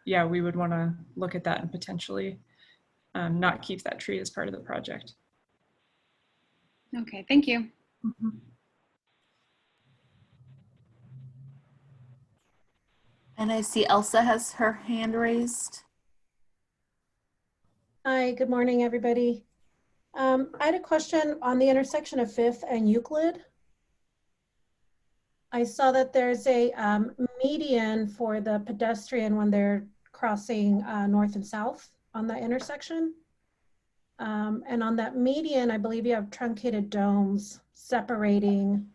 yeah, we would want to look at that and potentially not keep that tree as part of the project. Okay, thank you. And I see Elsa has her hand raised. Hi, good morning, everybody. I had a question on the intersection of 5th and Euclid. I saw that there's a median for the pedestrian when they're crossing north and south on that intersection. And on that median, I believe you have truncated domes separating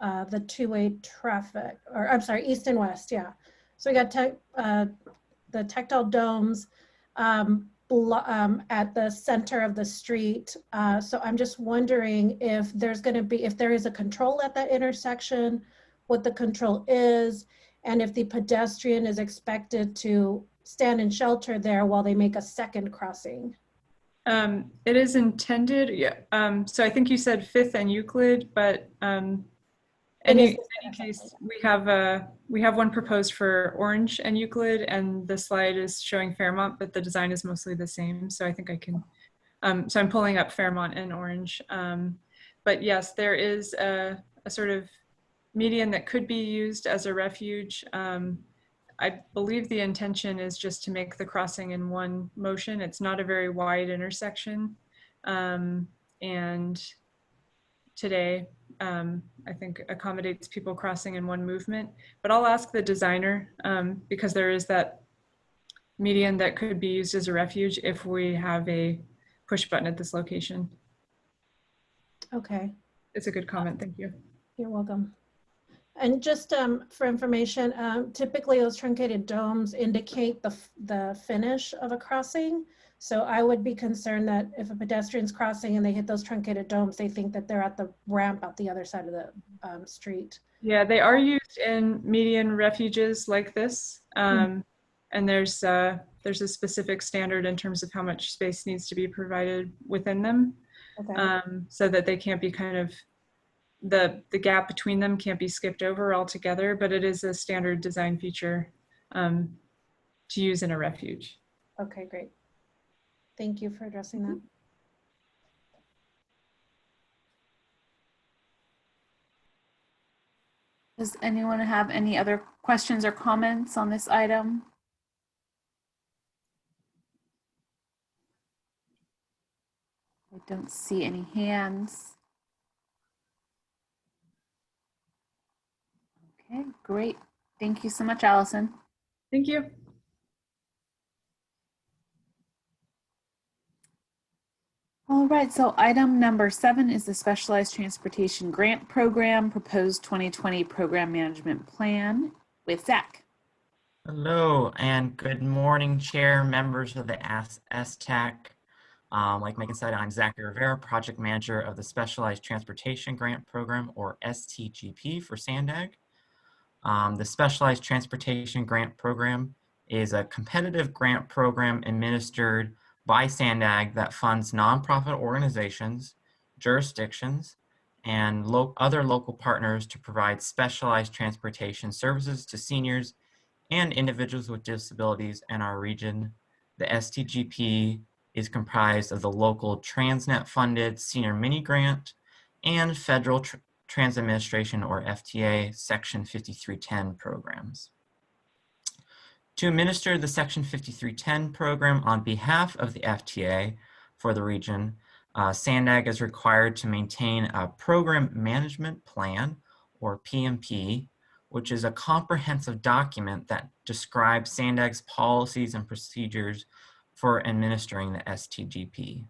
the two-way traffic, or I'm sorry, east and west, yeah. So we got the tactile domes at the center of the street. So I'm just wondering if there's going to be, if there is a control at that intersection, what the control is, and if the pedestrian is expected to stand and shelter there while they make a second crossing. It is intended, yeah. So I think you said 5th and Euclid, but any case, we have one proposed for Orange and Euclid, and the slide is showing Fairmont, but the design is mostly the same. So I think I can So I'm pulling up Fairmont and Orange. But yes, there is a sort of median that could be used as a refuge. I believe the intention is just to make the crossing in one motion. It's not a very wide intersection. And today, I think accommodates people crossing in one movement. But I'll ask the designer, because there is that median that could be used as a refuge if we have a push button at this location. Okay, It's a good comment, thank you. you're welcome. And just for information, typically those truncated domes indicate the finish of a crossing. So I would be concerned that if a pedestrian's crossing and they hit those truncated domes, they think that they're at the ramp out the other side of the street. Yeah, they are used in median refuges like this. And there's a specific standard in terms of how much space needs to be provided within them. Okay. So that they can't be kind of, the gap between them can't be skipped over altogether, but it is a standard design feature to use in a refuge. Okay, great. Thank you for addressing that. Does anyone have any other questions or comments on this item? I don't see any hands. Okay, great. Thank you so much, Allison. Thank you. All right, so item number 7 is the Specialized Transportation Grant Program, Proposed 2020 Program Management Plan with Zach. Hello, and good morning, Chair, members of the STAC. Like Megan said, I'm Zachary Rivera, Project Manager of the Specialized Transportation Grant Program, or STGP for SANDAG. The Specialized Transportation Grant Program is a competitive grant program administered by SANDAG that funds nonprofit organizations, jurisdictions, and other local partners to provide specialized transportation services to seniors and individuals with disabilities in our region. The STGP is comprised of the local Transnet-funded Senior Mini Grant and Federal Transit Administration, or FTA, Section 5310 programs. To administer the Section 5310 program on behalf of the FTA for the region, SANDAG is required to maintain a Program Management Plan, or PMP, which is a comprehensive document that describes SANDAG's policies and procedures for administering the STGP.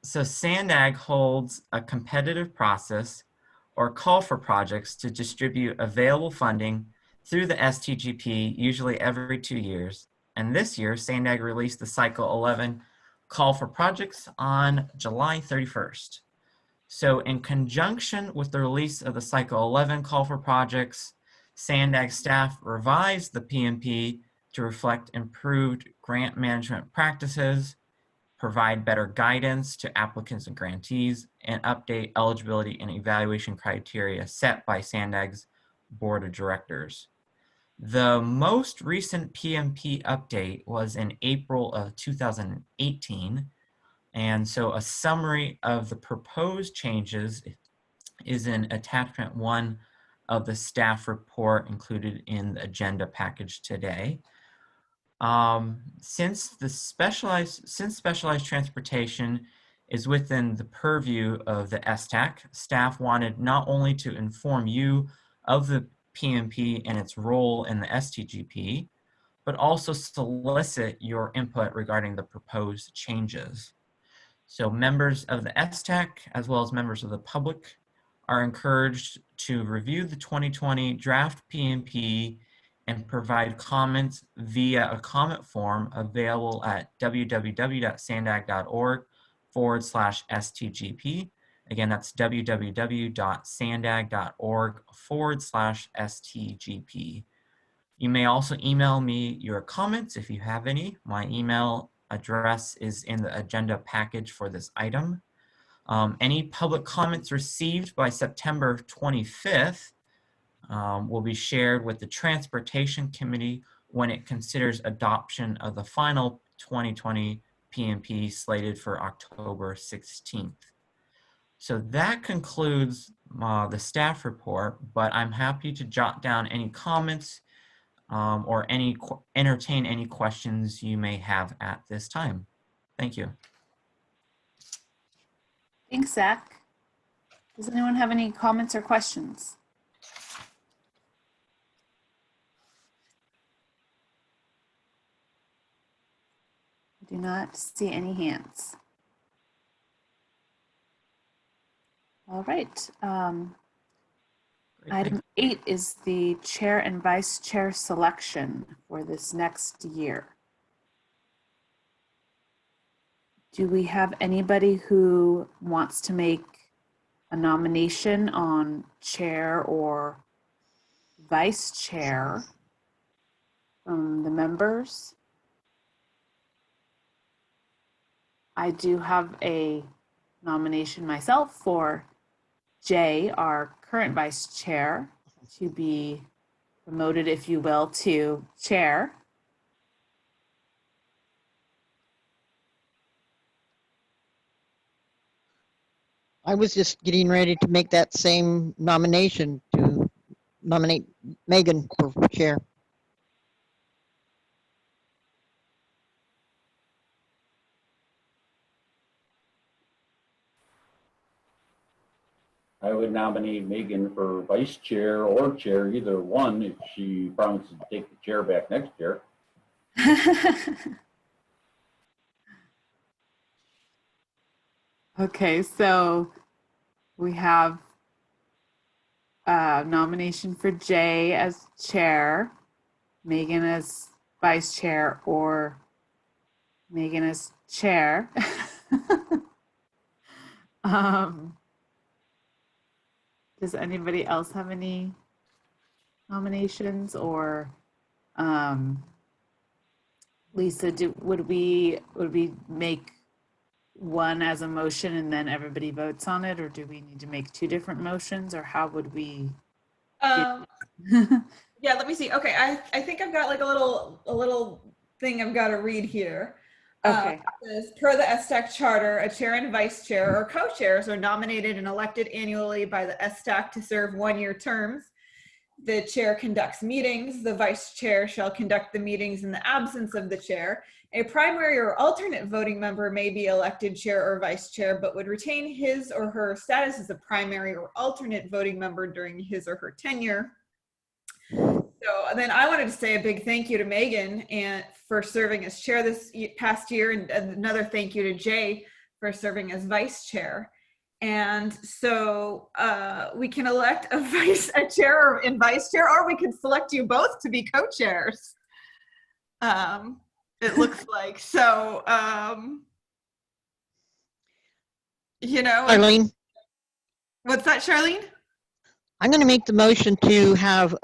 So SANDAG holds a competitive process or call for projects to distribute available funding through the STGP, usually every 2 years. And this year, SANDAG released the Cycle 11 call for projects on July 31st. So in conjunction with the release of the Cycle 11 call for projects, SANDAG staff revised the PMP to reflect improved grant management practices, provide better guidance to applicants and grantees, and update eligibility and evaluation criteria set by SANDAG's Board of Directors. The most recent PMP update was in April of 2018. And so a summary of the proposed changes is in attachment 1 of the staff report included in the agenda package today. Since specialized transportation is within the purview of the STAC, staff wanted not only to inform you of the PMP and its role in the STGP, but also solicit your input regarding the proposed changes. So members of the STAC, as well as members of the public, are encouraged to review the 2020 draft PMP and provide comments via a comment form available at www.sandag.org/STGP. Again, that's www.sandag.org/STGP. You may also email me your comments if you have any. My email address is in the agenda package for this item. Any public comments received by September 25th will be shared with the Transportation Committee when it considers adoption of the final 2020 PMP slated for October 16th. So that concludes the staff report, but I'm happy to jot down any comments or entertain any questions you may have at this time. Thank you. Thanks, Zach. Does anyone have any comments or questions? I do not see any hands. All right. Item 8 is the chair and vice chair selection for this next year. Do we have anybody who wants to make a nomination on chair or vice chair from the members? I do have a nomination myself for Jay, our current vice chair, to be promoted, if you will, to chair. I was just getting ready to make that same nomination to nominate Megan for chair. I would nominate Megan for vice chair or chair, either one, if she promises to take the chair back next year. Okay, so we have a nomination for Jay as chair, Megan as vice chair, or Megan as chair. Does anybody else have any nominations, or Lisa, would we make one as a motion and then everybody votes on it, or do we need to make two different motions, or how would we? Yeah, let me see. Okay, I think I've got like a little thing I've got to read here. Okay. It says, per the STAC charter, a chair and vice chair or co-chairs are nominated and elected annually by the STAC to serve one-year terms. The chair conducts meetings. The vice chair shall conduct the meetings in the absence of the chair. A primary or alternate voting member may be elected chair or vice chair, but would retain his or her status as a primary or alternate voting member during his or her tenure. So then I wanted to say a big thank you to Megan and for serving as chair this past year, and another thank you to Jay for serving as vice chair. And so we can elect a chair and vice chair, or we can select you both to be co-chairs. It looks like so. You know, Charlene, what's that, Charlene? I'm going to make the motion to have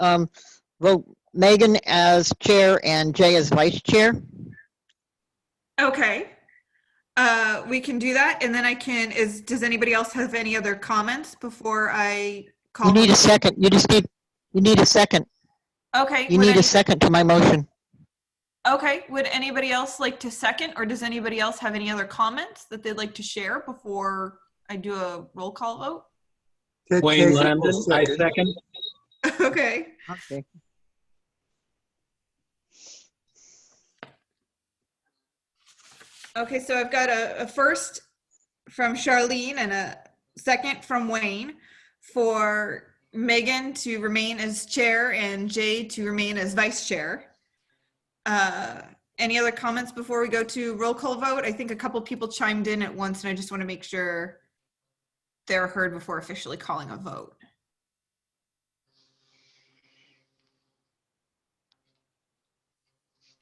vote Megan as chair and Jay as vice chair. Okay. We can do that, and then I can. Does anybody else have any other comments before I call? You need a second. You need a second. Okay. You need a second to my motion. Okay. Would anybody else like to second, or does anybody else have any other comments that they'd like to share before I do a roll call vote? Wayne Landon, I second. Okay. Okay. Okay, so I've got a first from Charlene and a second from Wayne for Megan to remain as chair and Jay to remain as vice chair. Any other comments before we go to roll call vote? I think a couple people chimed in at once, and I just want to make sure they're heard before officially calling a vote.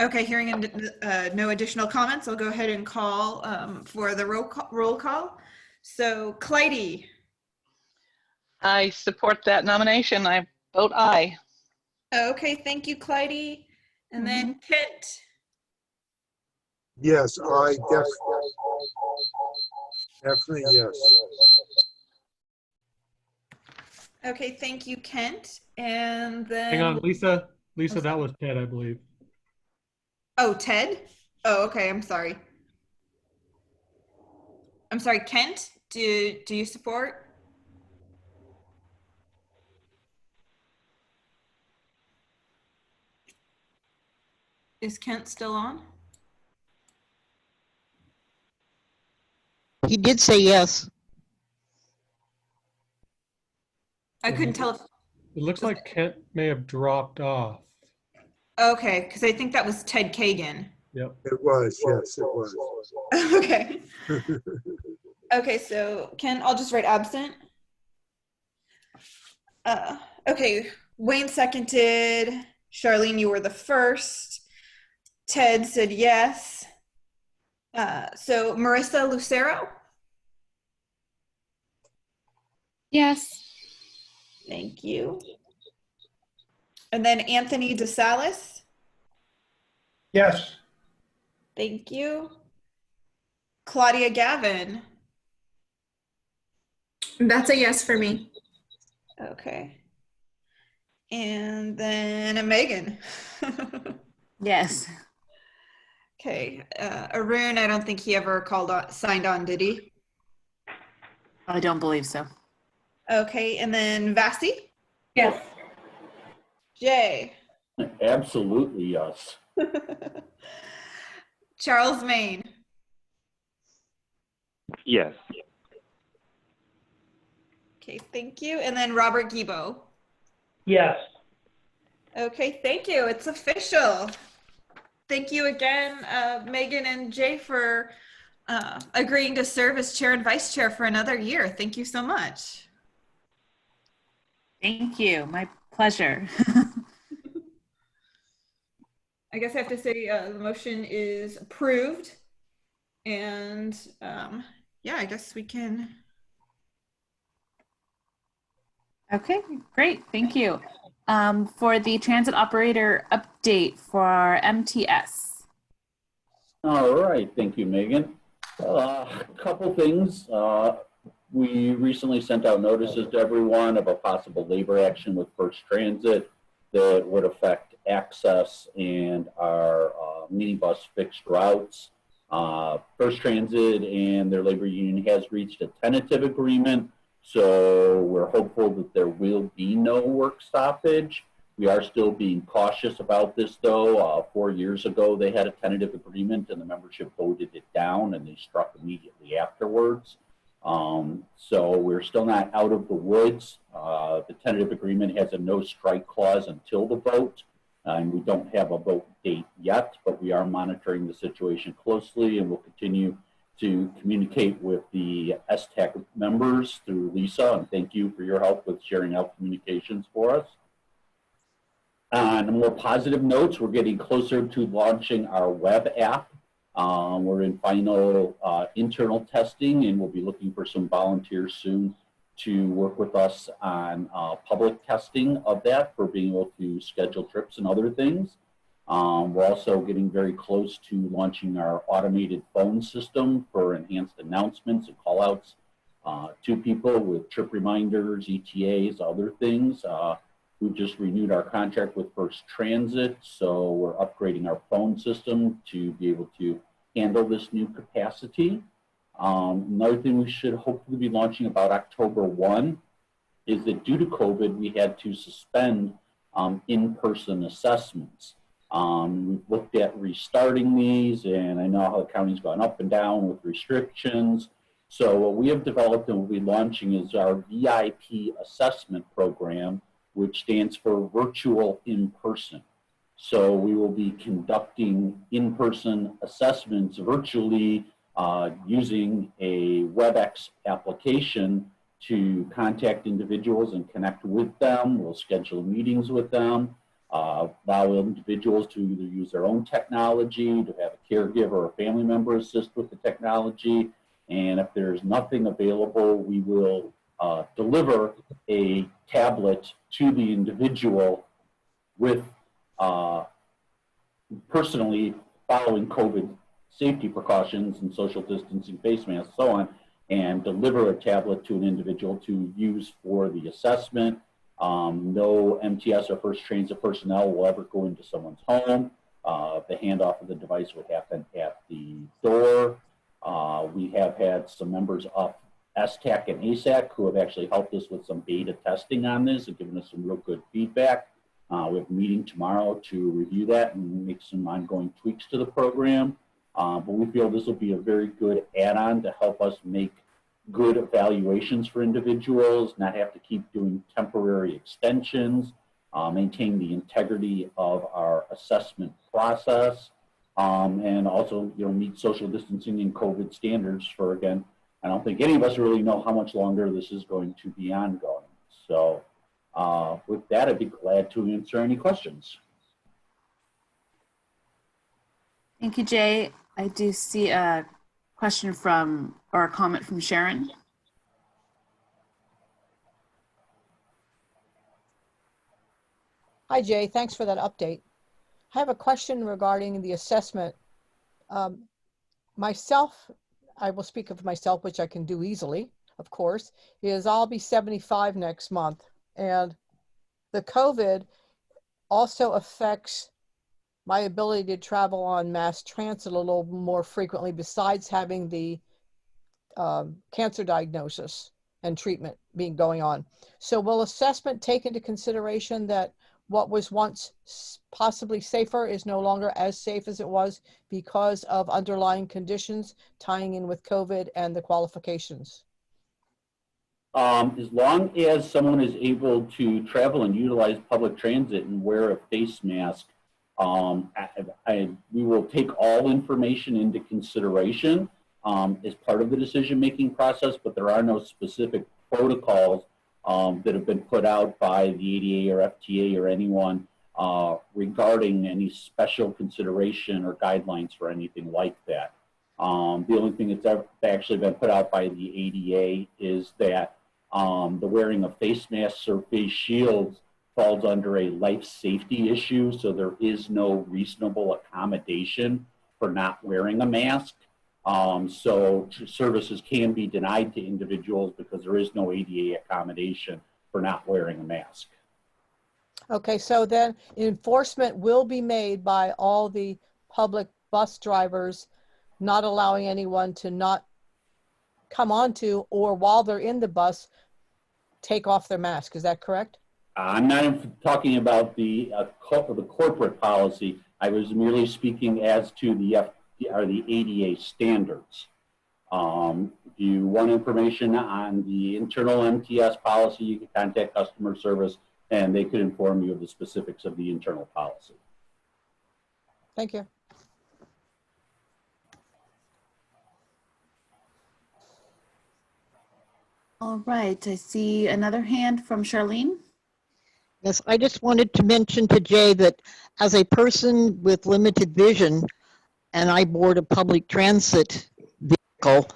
Okay, hearing no additional comments, I'll go ahead and call for the roll call. So, Clyde. I support that nomination. I vote aye. Okay, thank you, Clyde. And then Kent. Yes, I definitely yes. Okay, thank you, Kent. And then. Hang on, Lisa. Lisa, that was Ted, I believe. Oh, Ted? Oh, okay, I'm sorry. I'm sorry, Kent, do you support? Is Kent still on? He did say yes. I couldn't tell if, It looks like Kent may have dropped off. okay, because I think that was Ted Kagan. Yep. It was, yes, it was. Okay. Okay, so Ken, I'll just write absent. Okay, Wayne seconded. Charlene, you were the first. Ted said yes. So Marissa Lucero? Yes. Thank you. And then Anthony DeSalis? Yes. Thank you. Claudia Gavin? That's a yes for me. Okay. And then Megan? Yes. Okay. Arun, I don't think he ever signed on, did he? I don't believe so. Okay, and then Vasi? Yes. Jay? Absolutely, yes. Charles Maine? Yes. Okay, thank you. And then Robert Gibo? Yes. Okay, thank you. It's official. Thank you again, Megan and Jay, for agreeing to serve as chair and vice chair for another year. Thank you so much. Thank you. My pleasure. I guess I have to say the motion is approved. And yeah, I guess we can. Okay, great. Thank you. For the transit operator update for MTS. All right, thank you, Megan. A couple things. We recently sent out notices to everyone of a possible labor action with First Transit that would affect access and our minibus fixed routes. First Transit and their labor union has reached a tentative agreement, so we're hopeful that there will be no work stoppage. We are still being cautious about this, though. 4 years ago, they had a tentative agreement and the membership voted it down and they struck immediately afterwards. So we're still not out of the woods. The tentative agreement has a no strike clause until the vote. And we don't have a vote date yet, but we are monitoring the situation closely and will continue to communicate with the STAC members through Lisa. And thank you for your help with sharing out communications for us. On more positive notes, we're getting closer to launching our web app. We're in final internal testing and we'll be looking for some volunteers soon to work with us on public testing of that for being able to schedule trips and other things. We're also getting very close to launching our automated phone system for enhanced announcements and call outs to people with trip reminders, ETAs, other things. We've just renewed our contract with First Transit, so we're upgrading our phone system to be able to handle this new capacity. Another thing we should hopefully be launching about October 1 is that due to COVID, we had to suspend in-person assessments. We've looked at restarting these, and I know how the county's gone up and down with restrictions. So what we have developed and will be launching is our VIP assessment program, which stands for virtual in-person. So we will be conducting in-person assessments virtually using a WebEx application to contact individuals and connect with them. We'll schedule meetings with them, allow individuals to either use their own technology, to have a caregiver or a family member assist with the technology. And if there's nothing available, we will deliver a tablet to the individual with personally following COVID safety precautions and social distancing, face masks, so on, and deliver a tablet to an individual to use for the assessment. No MTS or First Transit personnel will ever go into someone's home. The handoff of the device would happen at the door. we have had some members of STAC and ASAC who have actually helped us with some beta testing on this and given us some real good feedback. We have a meeting tomorrow to review that and make some ongoing tweaks to the program. But we feel this will be a very good add-on to help us make good evaluations for individuals, not have to keep doing temporary extensions, maintain the integrity of our assessment process, and also, meet social distancing and COVID standards for, again, I don't think any of us really know how much longer this is going to be ongoing. So with that, I'd be glad to answer any questions. Thank you, Jay. I do see a question or a comment from Sharon. Hi, Jay. Thanks for that update. I have a question regarding the assessment. I will speak of myself, which I can do easily, of course, is I'll be 75 next month. And the COVID also affects my ability to travel on mass transit a little more frequently, besides having the cancer diagnosis and treatment going on. So will assessment take into consideration that what was once possibly safer is no longer as safe as it was because of underlying conditions tying in with COVID and the qualifications? As long as someone is able to travel and utilize public transit and wear a face mask, we will take all information into consideration as part of the decision-making process, but there are no specific protocols that have been put out by the ADA or FTA or anyone regarding any special consideration or guidelines for anything like that. The only thing that's actually been put out by the ADA is that the wearing of face masks or face shields falls under a life safety issue, so there is no reasonable accommodation for not wearing a mask. So services can be denied to individuals because there is no ADA accommodation for not wearing a mask. Okay, so then enforcement will be made by all the public bus drivers, not allowing anyone to not come onto or while they're in the bus, take off their mask. Is that correct? I'm not talking about the corporate policy. I was merely speaking as to the ADA standards. If you want information on the internal MTS policy, you can contact customer service and they could inform you of the specifics of the internal policy. Thank you. All right, I see another hand from Charlene. Yes, I just wanted to mention to Jay that as a person with limited vision and I board a public transit vehicle,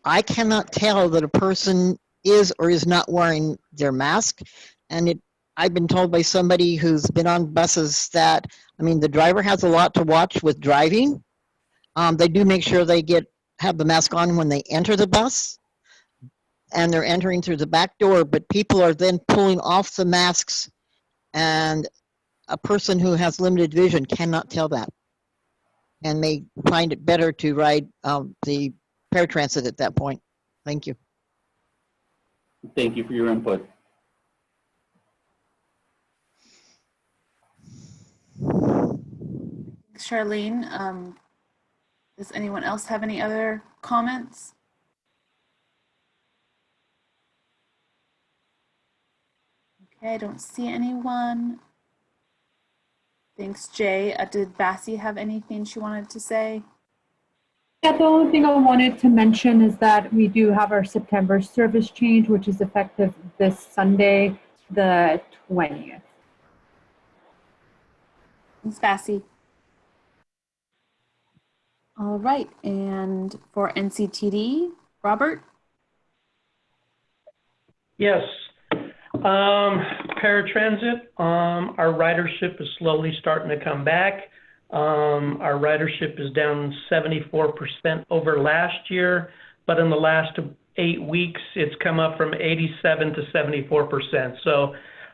I cannot tell that a person is or is not wearing their mask. And I've been told by somebody who's been on buses that, the driver has a lot to watch with driving. They do make sure they have the mask on when they enter the bus and they're entering through the back door, but people are then pulling off the masks, and a person who has limited vision cannot tell that and may find it better to ride the paratransit at that point. Thank you. Thank you for your input. Charlene, does anyone else have any other comments? Okay, I don't see anyone. Thanks, Jay. Did Bassie have anything she wanted to say? Yeah, the only thing I wanted to mention is that we do have our September service change, which is effective this Sunday, the 20th. Thanks, Bassie. All right, and for NCTD, Robert? Yes. Paratransit, our ridership is slowly starting to come back. Our ridership is down 74% over last year, but in the last 8 weeks, it's come up from 87 to 74%. So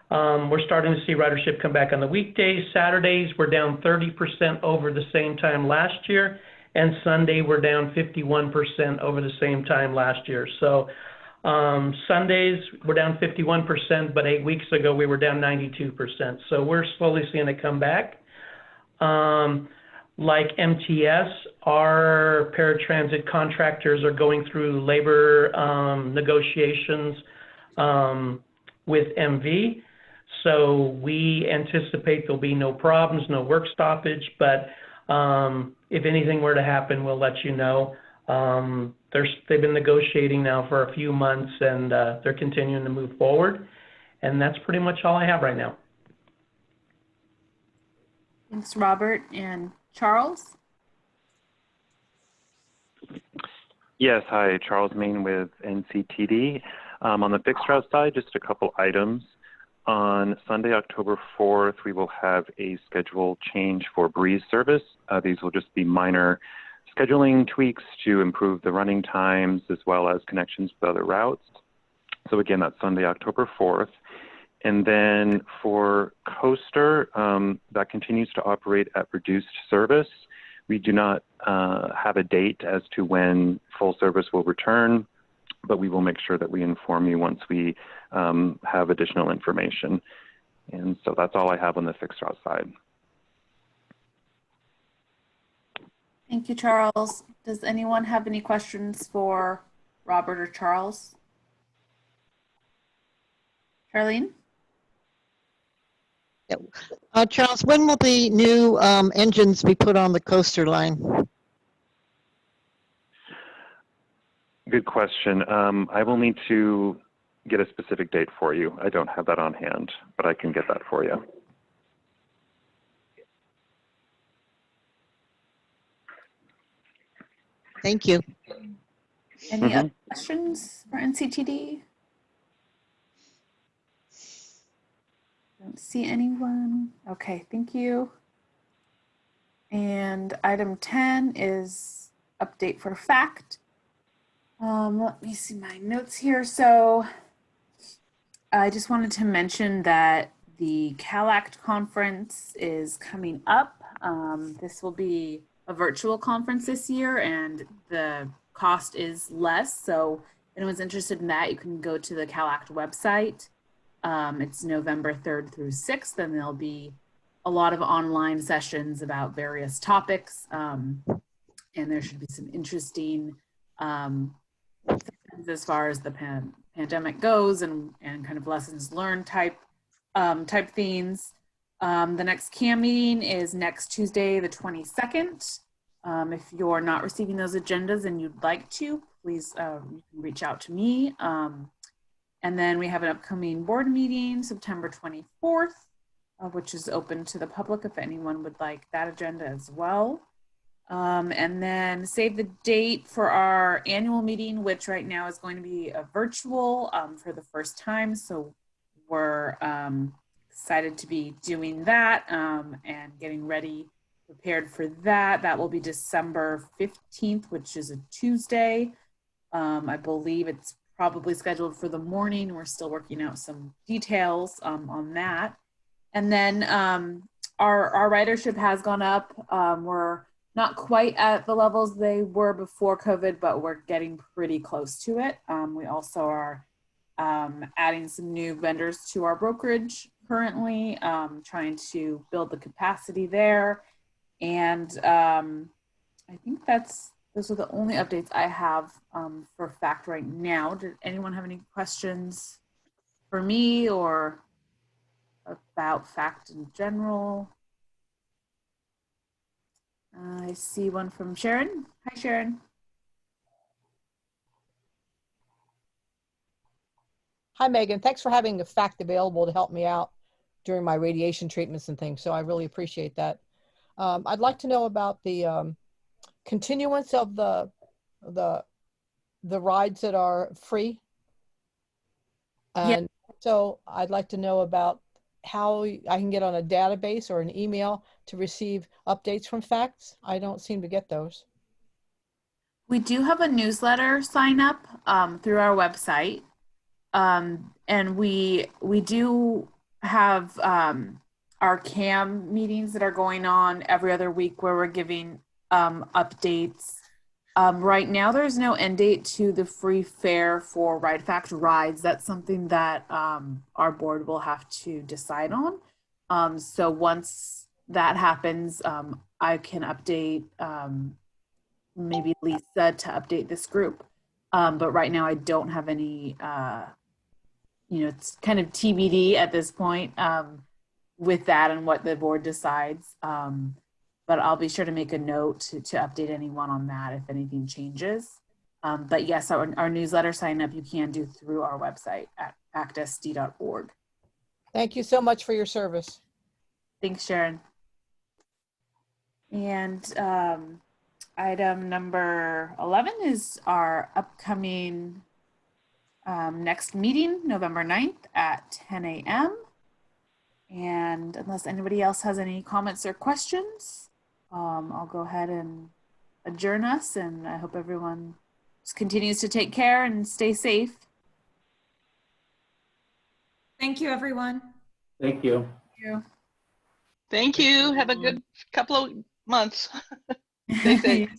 we're starting to see ridership come back on the weekdays. Saturdays, we're down 30% over the same time last year. and Sunday we're down 51% over the same time last year. So Sundays we're down 51%, but 8 weeks ago we were down 92%. So we're slowly seeing it come back. Like MTS, our paratransit contractors are going through labor negotiations with MV. So we anticipate there'll be no problems, no work stoppage, but if anything were to happen, we'll let you know. They've been negotiating now for a few months, and they're continuing to move forward. And that's pretty much all I have right now. Thanks, Robert. And Charles? Yes, hi, Charles Main with NCTD. On the fixed route side, just a couple items. On Sunday, October 4th, we will have a schedule change for Breeze service. These will just be minor scheduling tweaks to improve the running times as well as connections with other routes. So again, that's Sunday, October 4th. And then for Coaster, that continues to operate at reduced service. We do not have a date as to when full service will return, but we will make sure that we inform you once we have additional information. And so that's all I have on the fixed route side. Thank you, Charles. Does anyone have any questions for Robert or Charles? Charlene? Charles, when will the new engines be put on the Coaster line? Good question. I will need to get a specific date for you. I don't have that on hand, but I can get that for you. Thank you. Any other questions for NCTD? Don't see anyone. Okay, thank you. And item 10 is update for fact. Let me see my notes here. So I just wanted to mention that the CalAct conference is coming up. This will be a virtual conference this year, and the cost is less. So if anyone's interested in that, you can go to the CalAct website. It's November 3rd through 6th, and there'll be a lot of online sessions about various topics. And there should be some interesting things as far as the pandemic goes, and kind of lessons learned type themes. The next CAM meeting is next Tuesday, the 22nd. If you're not receiving those agendas and you'd like to, please you can reach out to me. And then we have an upcoming board meeting, September 24th, which is open to the public if anyone would like that agenda as well. And then save the date for our annual meeting, which right now is going to be a virtual for the first time. So we're excited to be doing that and getting ready, prepared for that. That will be December 15th, which is a Tuesday. I believe it's probably scheduled for the morning. We're still working out some details on that. And then our ridership has gone up. We're not quite at the levels they were before COVID, but we're getting pretty close to it. We also are adding some new vendors to our brokerage currently, trying to build the capacity there. And I think those are the only updates I have for fact right now. Did anyone have any questions for me or about fact in general? I see one from Sharon. Hi, Sharon. Hi, Megan. Thanks for having the fact available to help me out during my radiation treatments and things. So I really appreciate that. I'd like to know about the continuance of the rides that are free. And so I'd like to know about how I can get on a database or an email to receive updates from facts. I don't seem to get those. We do have a newsletter sign up through our website. And we do have our CAM meetings that are going on every other week where we're giving updates. Right now, there's no end date to the free fare for Ride Fact rides. That's something that our board will have to decide on. So once that happens, I can update maybe Lisa to update this group. But right now, I don't have any, it's kind of TBD at this point with that and what the board decides. But I'll be sure to make a note to update anyone on that if anything changes. But yes, our newsletter sign up you can do through our website at actsd.org. Thank you so much for your service. Thanks, Sharon. And item number 11 is our upcoming next meeting, November 9th at 10 a.m. And unless anybody else has any comments or questions, I'll go ahead and adjourn us, and I hope everyone just continues to take care and stay safe. Thank you, everyone. Thank you. Thank you. Thank you. Have a good couple of months. Stay safe.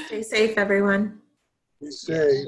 Stay safe, everyone. Be safe.